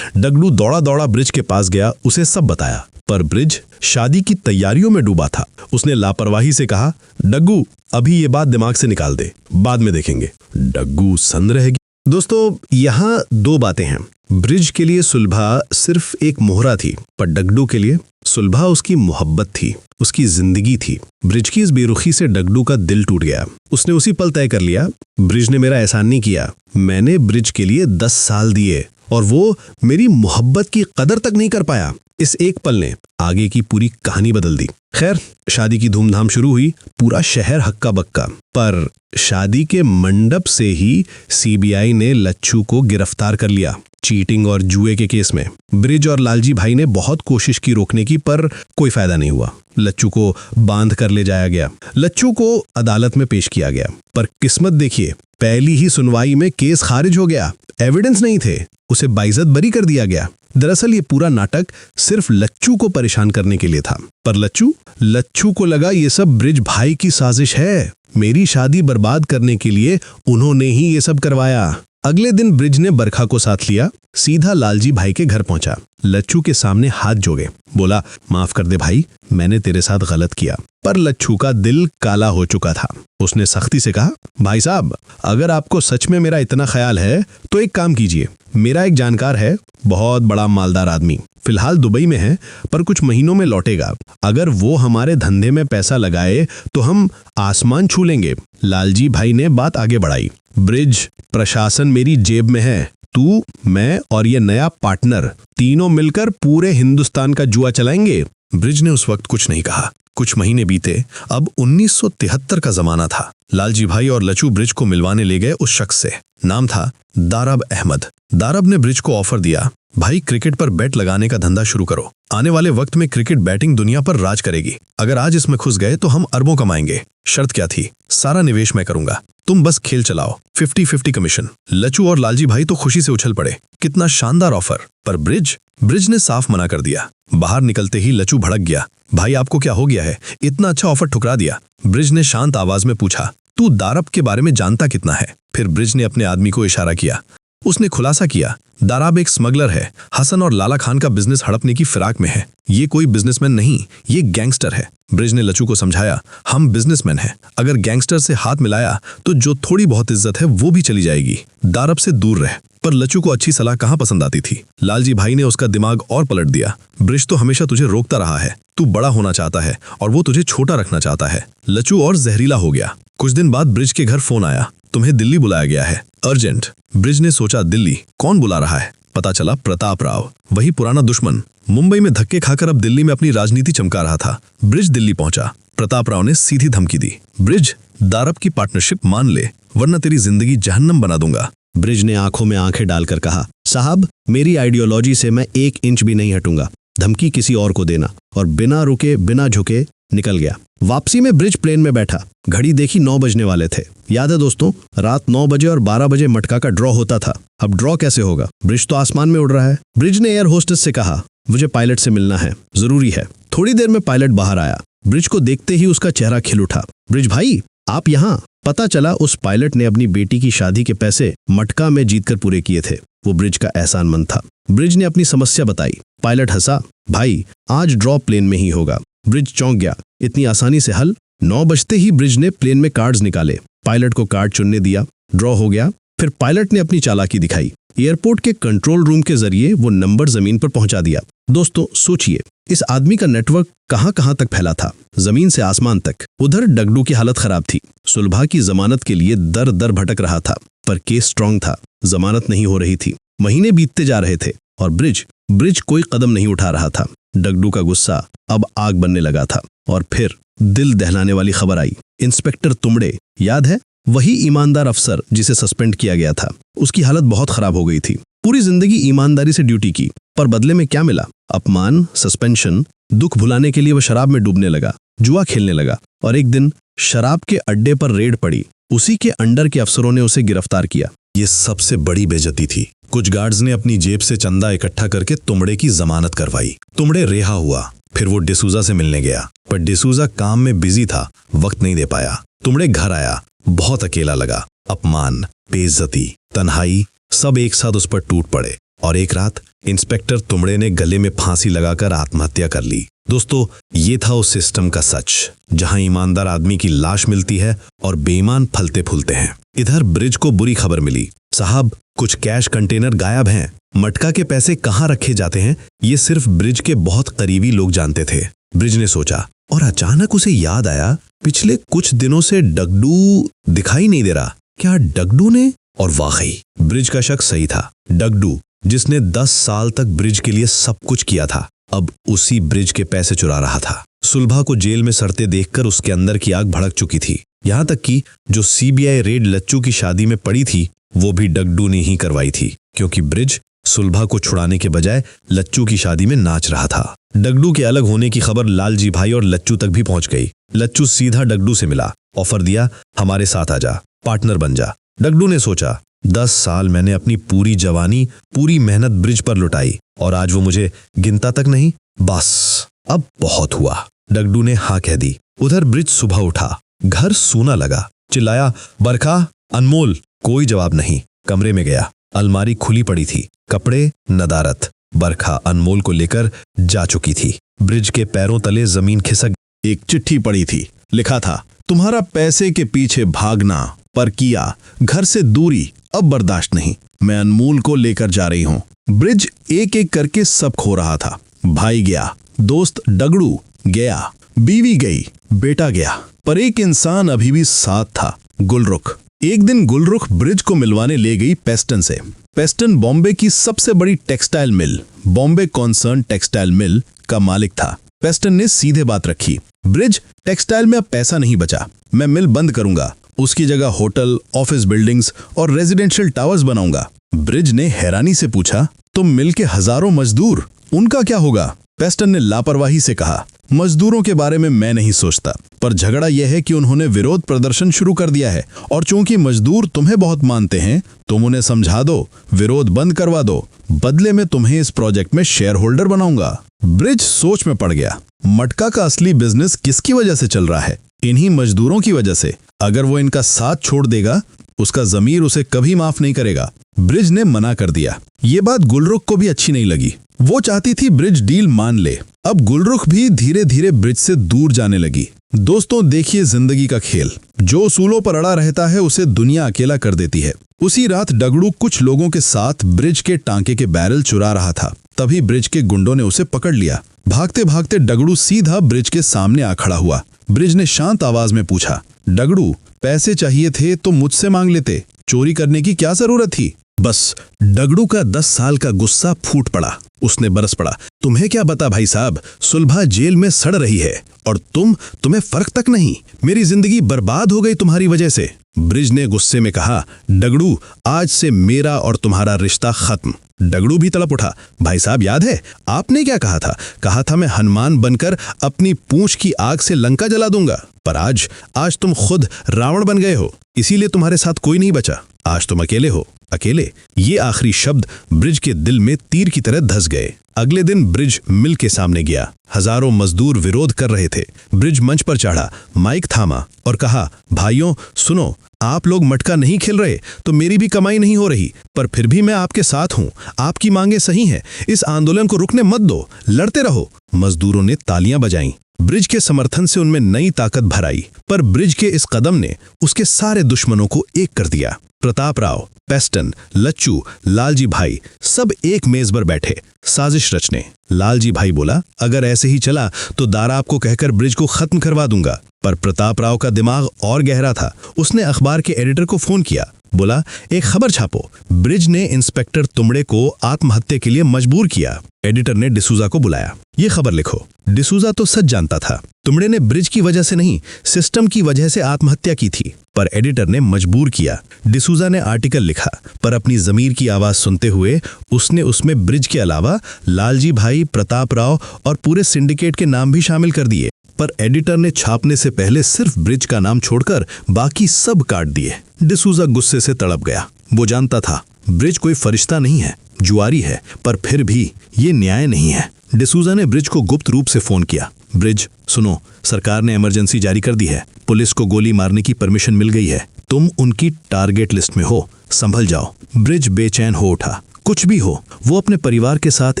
डगलू दौड़ा दौड़ा ब्रिज के पास गया, उसे सब बताया। पर ब्रिज शादी की तैयारियों में डूबा था। उसने लापरवाही से कहा, डग्गू अभी ये बात दिमाग से निकाल दे, बाद में देखेंगे। डग्गू सन्न रह गया। दोस्तों यहाँ दो बातें हैं। ब्रिज के लिए सुलभा सिर्फ एक मोहरा थी, पर डगडू के लिए सुलभा उसकी मोहब्बत थी, उसकी जिंदगी थी। ब्रिज की इस बेरुखी से डगडू का दिल टूट गया। उसने उसी पल तय कर लिया, ब्रिज ने मेरा एहसान नहीं किया, मैंने ब्रिज के लिए 10 साल दिए और वो मेरी मोहब्बत की कदर तक नहीं कर पाया। इस एक पल ने आगे की पूरी कहानी बदल दी। खैर, शादी की धूमधाम शुरू हुई, पूरा शहर हक्का बक्का। पर शादी के मंडप से ही सीबीआई ने लच्छू को गिरफ्तार कर लिया, चीटिंग और जुए के केस में। ब्रिज और लालजी भाई ने बहुत कोशिश की रोकने की, पर कोई फायदा नहीं हुआ। लच्छू को बांध कर ले जाया गया। लच्छू को अदालत में पेश किया गया, पर किस्मत देखिए, पहली ही सुनवाई में केस खारिज हो गया। एविडेंस नहीं थे, उसे बाइज्जत बरी कर दिया गया। दरअसल ये पूरा नाटक सिर्फ लच्छू को परेशान करने के लिए था। पर लच्छू को लगा ये सब ब्रिज भाई की साजिश है, मेरी शादी बर्बाद करने के लिए उन्होंने ही ये सब करवाया। अगले दिन ब्रिज ने बरखा को साथ लिया, सीधा लालजी भाई के घर पहुंचा। लच्छू के सामने हाथ जोड़े, बोला, माफ कर दे भाई, मैंने तेरे साथ गलत किया। पर लच्छू का दिल काला हो चुका था। उसने सख्ती से कहा, भाई साहब, अगर आपको सच में मेरा इतना ख्याल है तो एक काम कीजिए। मेरा एक जानकार है, बहुत बड़ा मालदार आदमी, फिलहाल दुबई में है, पर कुछ महीनों में लौटेगा। अगर वो हमारे धंधे में पैसा लगाए तो हम आसमान छू लेंगे। लालजी भाई ने बात आगे बढ़ाई, ब्रिज, प्रशासन मेरी जेब में है, तू, मैं और ये नया पार्टनर तीनों मिलकर पूरे हिंदुस्तान का जुआ चलाएंगे। ब्रिज ने उस वक्त कुछ नहीं कहा। कुछ महीने बीते। अब 1973 का जमाना था। लालजी भाई और लच्छू ब्रिज को मिलवाने ले गए उस शख्स से। नाम था दारब अहमद। दारब ने ब्रिज को ऑफर दिया, भाई क्रिकेट पर बेट लगाने का धंधा शुरू करो। आने वाले वक्त में क्रिकेट बैटिंग दुनिया पर राज करेगी। अगर आज इसमें घुस गए तो हम अरबों कमाएंगे। शर्त क्या थी? सारा निवेश मैं करूंगा, तुम बस खेल चलाओ, 50-50 कमीशन। लच्छू और लालजी भाई तो खुशी से उछल पड़े, कितना शानदार ऑफर। पर ब्रिज ने साफ मना कर दिया। बाहर निकलते ही लच्छू भड़क गया, भाई आपको क्या हो गया है, इतना अच्छा ऑफर ठुकरा दिया। ब्रिज ने शांत आवाज में पूछा, तू दारब के बारे में जानता कितना है? फिर ब्रिज ने अपने आदमी को इशारा किया। उसने खुलासा किया, दारब एक स्मगलर है, हसन और लाला खान का बिजनेस हड़पने की फिराक में है। ये कोई बिजनेसमैन नहीं, ये गैंगस्टर है। ब्रिज ने लच्छू को समझाया, हम बिजनेसमैन हैं, अगर गैंगस्टर से हाथ मिलाया तो जो थोड़ी बहुत इज्जत है वो भी चली जाएगी। दारब से दूर रह। पर लच्छू को अच्छी सलाह कहाँ पसंद आती थी। लालजी भाई ने उसका दिमाग और पलट दिया। ब्रिज तो हमेशा तुझे रोकता रहा है, तू बड़ा होना चाहता है और वो तुझे छोटा रखना चाहता है। लच्छू और जहरीला हो गया। कुछ दिन बाद ब्रिज के घर फोन आया, तुम्हें दिल्ली बुलाया गया है, अर्जेंट। ब्रिज ने सोचा, दिल्ली, कौन बुला रहा है? पता चला प्रताप राव, वही पुराना दुश्मन। मुंबई में धक्के खाकर अब दिल्ली में अपनी राजनीति चमका रहा था। ब्रिज दिल्ली पहुंचा। प्रताप राव ने सीधी धमकी दी, ब्रिज, दारब की पार्टनरशिप मान ले, वरना तेरी जिंदगी जहन्नम बना दूंगा। ब्रिज ने आंखों में आंखें डालकर कहा, साहब, मेरी आइडियोलॉजी से मैं 1 इंच भी नहीं हटूंगा। धमकी किसी और को देना। और बिना रुके बिना झुके निकल गया। वापसी में ब्रिज प्लेन में बैठा, घड़ी देखी 9 बजने वाले थे। याद है दोस्तों, रात 9 बजे और 12 बजे मटका का ड्रॉ होता था। अब ड्रॉ कैसे होगा? ब्रिज तो आसमान में उड़ रहा है। ब्रिज ने एयर होस्टेस से कहा, मुझे पायलट से मिलना है, जरूरी है। थोड़ी देर में पायलट बाहर आया। ब्रिज को देखते ही उसका चेहरा खिल उठा। ब्रिज भाई, आप यहाँ? पता चला उस पायलट ने अपनी बेटी की शादी के पैसे मटका में जीतकर पूरे किए थे। वो ब्रिज का एहसानमंद था। ब्रिज ने अपनी समस्या बताई। पायलट हंसा, भाई आज ड्रॉ प्लेन में ही होगा। ब्रिज चौंक गया, इतनी आसानी से हल? 9 बजते ही ब्रिज ने प्लेन में कार्ड्स निकाले, पायलट को कार्ड चुनने दिया, ड्रॉ हो गया। फिर पायलट ने अपनी चालाकी दिखाई। एयरपोर्ट के कंट्रोल रूम के जरिए वो नंबर जमीन पर पहुंचा दिया। दोस्तों सोचिए, इस आदमी का नेटवर्क कहां कहां तक फैला था, जमीन से आसमान तक। उधर डगडू की हालत खराब थी, सुलभा की जमानत के लिए दर दर भटक रहा था, पर केस स्ट्रांग था, जमानत नहीं हो रही थी। महीने बीतते जा रहे थे और ब्रिज कोई कदम नहीं उठा रहा था। डगडू का गुस्सा अब आग बनने लगा था। और फिर दिल दहलाने वाली खबर आई। इंस्पेक्टर तुमड़े, याद है, वही ईमानदार अफसर जिसे सस्पेंड किया गया था, उसकी हालत बहुत खराब हो गई थी। पूरी जिंदगी ईमानदारी से ड्यूटी की, पर बदले में क्या मिला? अपमान, सस्पेंशन। दुख भुलाने के लिए वह शराब में डूबने लगा, जुआ खेलने लगा। और एक दिन शराब के अड्डे पर रेड पड़ी, उसी के अंडर के अफसरों ने उसे गिरफ्तार किया। ये सबसे बड़ी बेइज्जती थी। कुछ गार्ड्स ने अपनी जेब से चंदा इकट्ठा करके तुमड़े की जमानत करवाई। तुमड़े रिहा हुआ। फिर वो डिसूजा से मिलने गया, पर डिसूजा काम में बिजी था, वक्त नहीं दे पाया। तुमड़े घर आया, बहुत अकेला लगा। अपमान, बेइज्जती, तन्हाई, सब एक साथ उस पर टूट पड़े। और एक रात इंस्पेक्टर तुमड़े ने गले में फांसी लगाकर आत्महत्या कर ली। दोस्तों, ये था उस सिस्टम का सच, जहां ईमानदार आदमी की लाश मिलती है और बेईमान फलते फूलते हैं। इधर ब्रिज को बुरी खबर मिली, साहब कुछ कैश कंटेनर गायब हैं। मटका के पैसे कहाँ रखे जाते हैं, ये सिर्फ ब्रिज के बहुत करीबी लोग जानते थे। ब्रिज ने सोचा, और अचानक उसे याद आया, पिछले कुछ दिनों से डगडू दिखाई नहीं दे रहा। क्या डगडू ने? और वाकई ब्रिज का शक सही था। डगडू, जिसने 10 साल तक ब्रिज के लिए सब कुछ किया था, अब उसी ब्रिज के पैसे चुरा रहा था। सुलभा को जेल में सड़ते देखकर उसके अंदर की आग भड़क चुकी थी। यहाँ तक कि जो सीबीआई रेड लच्चू की शादी में पड़ी थी, वो भी डगडू ने ही करवाई थी, क्योंकि ब्रिज सुलभा को छुड़ाने के बजाय लच्चू की शादी में नाच रहा था। डगडू के अलग होने की खबर लालजी भाई और लच्चू तक भी पहुंच गई। लच्चू सीधा डगडू से मिला, ऑफर दिया, हमारे साथ आजा, पार्टनर बन जा। डगडू ने सोचा, 10 साल मैंने अपनी पूरी जवानी, पूरी मेहनत ब्रिज पर लुटाई, और आज वो मुझे गिनता तक नहीं। बस अब बहुत हुआ। डगडू ने हाँ कह दी। उधर ब्रिज सुबह उठा, घर सूना लगा। चिल्लाया, बरखा, अनमोल। कोई जवाब नहीं। कमरे में गया, अलमारी खुली पड़ी थी, कपड़े, नदारत। बरखा अनमोल को लेकर जा चुकी थी। ब्रिज के पैरों तले जमीन खिसक। एक चिट्ठी पड़ी थी, लिखा था, तुम्हारा पैसे के पीछे भागना, पर किया, घर से दूरी अब बर्दाश्त नहीं, मैं अनमोल को लेकर जा रही हूँ। ब्रिज एक एक करके सब खो रहा था। भाई गया, दोस्त डगडू गया, बीवी गई, बेटा गया, पर एक इंसान अभी भी साथ था, गुलरुख। एक दिन गुलरुख ब्रिज को मिलवाने ले गई पेस्टन से। पेस्टन बॉम्बे की सबसे बड़ी textile mill, Bombay concern textile mill का मालिक था। पेस्टन ने सीधे बात रखी, ब्रिज, टेक्सटाइल में अब पैसा नहीं बचा, मैं मिल बंद करूंगा, उसकी जगह होटल, ऑफिस बिल्डिंग्स और रेजिडेंशियल टावर्स बनाऊंगा। ब्रिज ने हैरानी से पूछा, तुम मिल के हजारों मजदूर, उनका क्या होगा? पेस्टन ने लापरवाही से कहा, मजदूरों के बारे में मैं नहीं सोचता, पर झगड़ा यह है कि उन्होंने विरोध प्रदर्शन शुरू कर दिया है, और चूंकि मजदूर तुम्हें बहुत मानते हैं, तुम उन्हें समझा दो, विरोध बंद करवा दो, बदले में तुम्हें इस प्रोजेक्ट में शेयर होल्डर बनाऊंगा। ब्रिज सोच में पड़ गया, मटका का असली बिजनेस किसकी वजह से चल रहा है? इन्हीं मजदूरों की वजह से। अगर वो इनका साथ छोड़ देगा, उसका जमीर उसे कभी माफ नहीं करेगा। ब्रिज ने मना कर दिया। ये बात गुलरुख को भी अच्छी नहीं लगी। वो चाहती थी ब्रिज डील मान ले। अब गुलरुख भी धीरे धीरे ब्रिज से दूर जाने लगी। दोस्तों, देखिए जिंदगी का खेल, जो उसूलों पर अड़ा रहता है उसे दुनिया अकेला कर देती है। उसी रात डगडू कुछ लोगों के साथ ब्रिज के टांके के बैरल चुरा रहा था। तभी ब्रिज के गुंडों ने उसे पकड़ लिया। भागते भागते डगडू सीधा ब्रिज के सामने आ खड़ा हुआ। ब्रिज ने शांत आवाज में पूछा, डगडू, पैसे चाहिए थे तो मुझसे मांग लेते, चोरी करने की क्या जरूरत थी? बस डगडू का 10 साल का गुस्सा फूट पड़ा। उसने बरस पड़ा, तुम्हें क्या बता भाई साहब, सुलभा जेल में सड़ रही है और तुम्हें फर्क तक नहीं, मेरी जिंदगी बर्बाद हो गई तुम्हारी वजह से। ब्रिज ने गुस्से में कहा, डगडू, आज से मेरा और तुम्हारा रिश्ता खत्म। डगडू भी तड़प उठा, भाई साहब याद है आपने क्या कहा था? कहा था मैं हनुमान बनकर अपनी पूंछ की आग से लंका जला दूंगा, पर आज तुम खुद रावण बन गए हो, इसीलिए तुम्हारे साथ कोई नहीं बचा। आज तुम अकेले हो, अकेले। ये आखिरी शब्द ब्रिज के दिल में तीर की तरह धस गए। अगले दिन ब्रिज मिल के सामने गया। हजारों मजदूर विरोध कर रहे थे। ब्रिज मंच पर चढ़ा, माइक थामा और कहा, भाइयों सुनो, आप लोग मटका नहीं खेल रहे तो मेरी भी कमाई नहीं हो रही, पर फिर भी मैं आपके साथ हूँ। आपकी मांगे सही हैं, इस आंदोलन को रुकने मत दो, लड़ते रहो। मजदूरों ने तालियां बजाईं। ब्रिज के समर्थन से उनमें नई ताकत भर आई, पर ब्रिज के इस कदम ने उसके सारे दुश्मनों को एक कर दिया। प्रताप राव, पेस्टन, लच्चू, लालजी भाई सब एक मेज पर बैठे साजिश रचने। लालजी भाई बोला, अगर ऐसे ही चला तो दाराब को कहकर ब्रिज को खत्म करवा दूंगा। पर प्रताप राव का दिमाग और गहरा था। उसने अखबार के एडिटर को फोन किया, बोला, एक खबर छापो, ब्रिज ने इंस्पेक्टर तुमड़े को आत्महत्या के लिए मजबूर किया। एडिटर ने डिसूजा को बुलाया, ये खबर लिखो। डिसूजा तो सच जानता था, तुमड़े ने ब्रिज की वजह से नहीं, सिस्टम की वजह से आत्महत्या की थी, पर एडिटर ने मजबूर किया। डिसूजा ने आर्टिकल लिखा, पर अपनी जमीर की आवाज सुनते हुए उसने उसमें ब्रिज के अलावा लालजी भाई, प्रताप राव और पूरे सिंडिकेट के नाम भी शामिल कर दिए। पर एडिटर ने छापने से पहले सिर्फ ब्रिज का नाम छोड़कर बाकी सब काट दिए। डिसूजा गुस्से से तड़प गया। वो जानता था ब्रिज कोई फरिश्ता नहीं है, जुआरी है, पर फिर भी ये न्याय नहीं है। डिसूजा ने ब्रिज को गुप्त रूप से फोन किया, ब्रिज सुनो, सरकार ने इमरजेंसी जारी कर दी है, पुलिस को गोली मारने की परमिशन मिल गई है, तुम उनकी टारगेट लिस्ट में हो, संभल जाओ। ब्रिज बेचैन हो उठा। कुछ भी हो, वो अपने परिवार के साथ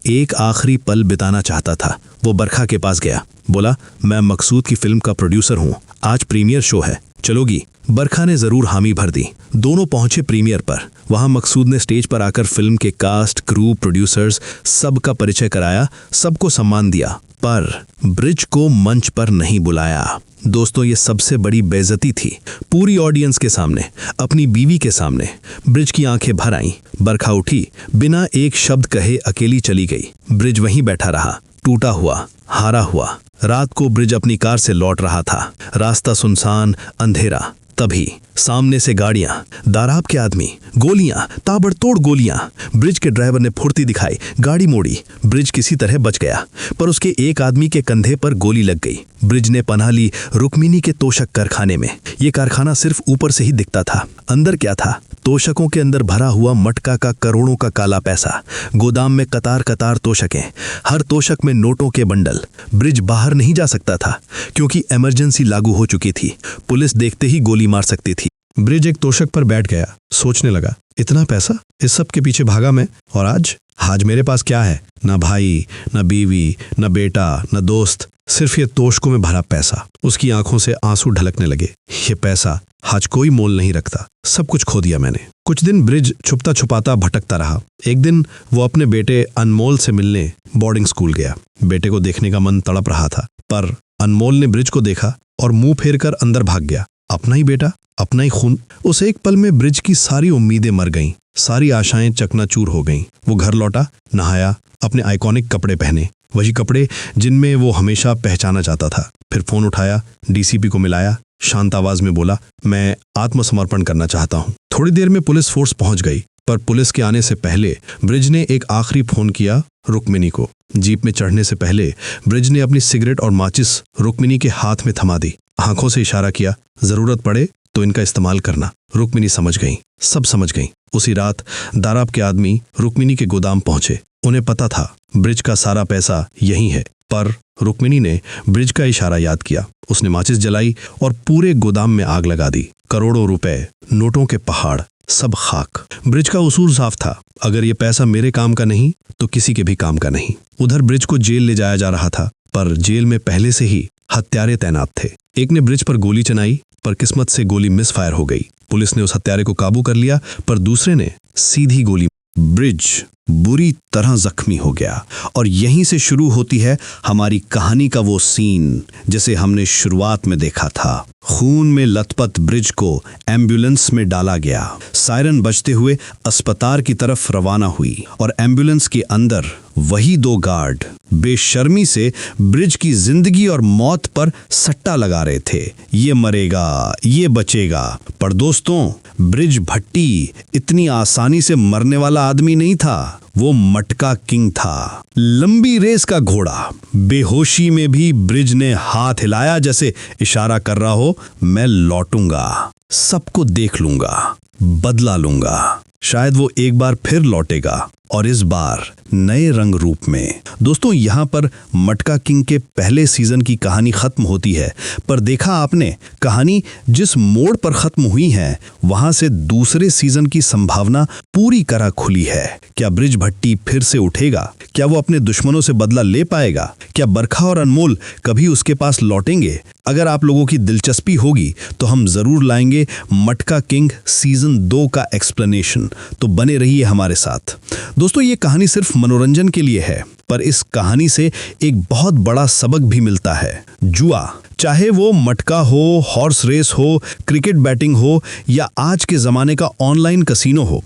एक आखिरी पल बिताना चाहता था। वो बरखा के पास गया, बोला, मैं मकसूद की फिल्म का प्रोड्यूसर हूँ, आज प्रीमियर शो है, चलोगी? बरखा ने जरूर हामी भर दी। दोनों पहुंचे प्रीमियर पर। वहां मकसूद ने स्टेज पर आकर फिल्म के कास्ट, क्रू, प्रोड्यूसर्स सबका परिचय कराया, सबको सम्मान दिया, पर ब्रिज को मंच पर नहीं बुलाया। दोस्तों, ये सबसे बड़ी बेइज्जती थी। पूरी ऑडियंस के सामने, अपनी बीवी के सामने। ब्रिज की आंखें भर आईं। बरखा उठी, बिना एक शब्द कहे अकेली चली गई। ब्रिज वहीं बैठा रहा, टूटा हुआ, हारा हुआ। रात को ब्रिज अपनी कार से लौट रहा था। रास्ता सुनसान, अंधेरा। तभी सामने से गाड़ियां, दाराब के आदमी, गोलियां, ताबड़तोड़ गोलियां। ब्रिज के ड्राइवर ने फुर्ती दिखाई, गाड़ी मोड़ी। ब्रिज किसी तरह बच गया, पर उसके एक आदमी के कंधे पर गोली लग गई। ब्रिज ने पनाह ली रुक्मिनी के तोशक कारखाने में। ये कारखाना सिर्फ ऊपर से ही दिखता था, अंदर क्या था? तोशकों के अंदर भरा हुआ मटका का करोड़ों का काला पैसा। गोदाम में कतार कतार तोशकें, हर तोशक में नोटों के बंडल। ब्रिज बाहर नहीं जा सकता था, क्योंकि इमरजेंसी लागू हो चुकी थी। पुलिस देखते ही गोली मार सकती थी। ब्रिज एक तोशक पर बैठ गया, सोचने लगा, इतना पैसा, इस सब के पीछे भागा मैं, और आज मेरे पास क्या है? ना भाई, ना बीवी, ना बेटा, ना दोस्त, सिर्फ ये तोशकों में भरा पैसा। उसकी आंखों से आंसू ढलकने लगे। ये पैसा आज कोई मोल नहीं रखता, सब कुछ खो दिया मैंने। कुछ दिन ब्रिज छुपता छुपाता भटकता रहा। एक दिन वो अपने बेटे अनमोल से मिलने बोर्डिंग स्कूल गया। बेटे को देखने का मन तड़प रहा था, पर अनमोल ने ब्रिज को देखा और मुंह फेर कर अंदर भाग गया। अपना ही बेटा, अपना ही खून। उस एक पल में ब्रिज की सारी उम्मीदें मर गईं, सारी आशाएं चकनाचूर हो गईं। वो घर लौटा, नहाया, अपने आइकॉनिक कपड़े पहने, वही कपड़े जिनमें वो हमेशा पहचाना जाता था। फिर फोन उठाया, डीसीपी को मिलाया, शांत आवाज में बोला, मैं आत्मसमर्पण करना चाहता हूँ। थोड़ी देर में पुलिस फोर्स पहुंच गई, पर पुलिस के आने से पहले ब्रिज ने एक आखिरी फोन किया रुक्मिनी को। जीप में चढ़ने से पहले ब्रिज ने अपनी सिगरेट और माचिस रुक्मिनी के हाथ में थमा दी। आंखों से इशारा किया, जरूरत पड़े तो इनका इस्तेमाल करना। रुक्मिनी समझ गई, सब समझ गई। उसी रात दाराब के आदमी रुक्मिनी के गोदाम पहुंचे। उन्हें पता था ब्रिज का सारा पैसा यही है, पर रुक्मिनी ने ब्रिज का इशारा याद किया। उसने माचिस जलाई और पूरे गोदाम में आग लगा दी। करोड़ों रुपए, नोटों के पहाड़, सब खाक। ब्रिज का उसूल साफ था, अगर ये पैसा मेरे काम का नहीं तो किसी के भी काम का नहीं। उधर ब्रिज को जेल ले जाया जा रहा था, पर जेल में पहले से ही हत्यारे तैनात थे। एक ने ब्रिज पर गोली चलाई, पर किस्मत से गोली मिस फायर हो गई। पुलिस ने उस हत्यारे को काबू कर लिया, पर दूसरे ने सीधी गोली। ब्रिज बुरी तरह जख्मी हो गया, और यहीं से शुरू होती है हमारी कहानी का वो सीन जिसे हमने शुरुआत में देखा था। खून में लथपथ ब्रिज को एम्बुलेंस में डाला गया। सायरन बजते हुए अस्पताल की तरफ रवाना हुई, और एम्बुलेंस के अंदर वही दो गार्ड बेशर्मी से ब्रिज की जिंदगी और मौत पर सट्टा लगा रहे थे। ये मरेगा, ये बचेगा। पर दोस्तों, ब्रिज भट्टी इतनी आसानी से मरने वाला आदमी नहीं था। वो मटका किंग था, लंबी रेस का घोड़ा। बेहोशी में भी ब्रिज ने हाथ हिलाया, जैसे इशारा कर रहा हो, मैं लौटूंगा, सबको देख लूंगा, बदला लूंगा। शायद वो एक बार फिर लौटेगा, और इस बार नए रंग रूप में। दोस्तों, यहाँ पर मटका किंग के पहले सीजन की कहानी खत्म होती है, पर देखा आपने कहानी जिस मोड़ पर खत्म हुई है वहां से दूसरे सीजन की संभावना पूरी तरह खुली है। क्या ब्रिज भट्टी फिर से उठेगा? क्या वो अपने दुश्मनों से बदला ले पाएगा? क्या बरखा और अनमोल कभी उसके पास लौटेंगे? अगर आप लोगों की दिलचस्पी होगी तो हम जरूर लाएंगे मटका किंग सीजन 2 का एक्सप्लेनेशन, तो बने रहिए हमारे साथ। दोस्तों, ये कहानी सिर्फ मनोरंजन के लिए है, पर इस कहानी से एक बहुत बड़ा सबक भी मिलता है। जुआ, चाहे वो मटका हो, हॉर्स रेस हो, क्रिकेट बैटिंग हो या आज के जमाने का ऑनलाइन कसीनो हो,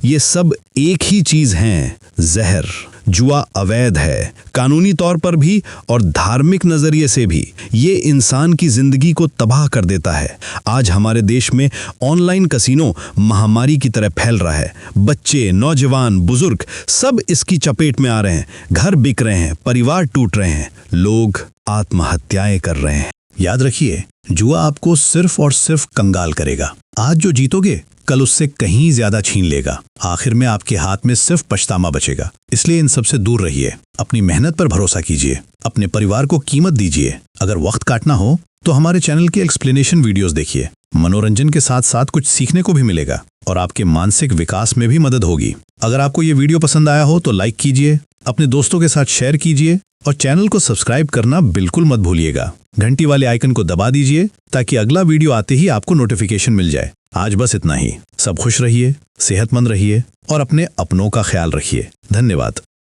ये सब एक ही चीज हैं, जहर। जुआ अवैध है, कानूनी तौर पर भी और धार्मिक नजरिए से भी। ये इंसान की जिंदगी को तबाह कर देता है। आज हमारे देश में ऑनलाइन कसीनो महामारी की तरह फैल रहा है। बच्चे, नौजवान, बुजुर्ग सब इसकी चपेट में आ रहे हैं। घर बिक रहे हैं, परिवार टूट रहे हैं, लोग आत्महत्याएं कर रहे हैं। याद रखिए, जुआ आपको सिर्फ और सिर्फ कंगाल करेगा। आज जो जीतोगे कल उससे कहीं ज्यादा छीन लेगा। आखिर में आपके हाथ में सिर्फ पछतावा बचेगा। इसलिए इन सब से दूर रहिए। अपनी मेहनत पर भरोसा कीजिए, अपने परिवार को कीमत दीजिए। अगर वक्त काटना हो तो हमारे चैनल के एक्सप्लेनेशन वीडियोस देखिए। मनोरंजन के साथ साथ कुछ सीखने को भी मिलेगा और आपके मानसिक विकास में भी मदद होगी। अगर आपको ये वीडियो पसंद आया हो तो लाइक कीजिए, अपने दोस्तों के साथ शेयर कीजिए और चैनल को सब्सक्राइब करना बिल्कुल मत भूलिएगा। घंटी वाले आइकन को दबा दीजिए ताकि अगला वीडियो आते ही आपको नोटिफिकेशन मिल जाए। आज बस इतना ही। सब खुश रहिए, सेहतमंद रहिए और अपने अपनों का ख्याल रखिए। धन्यवाद।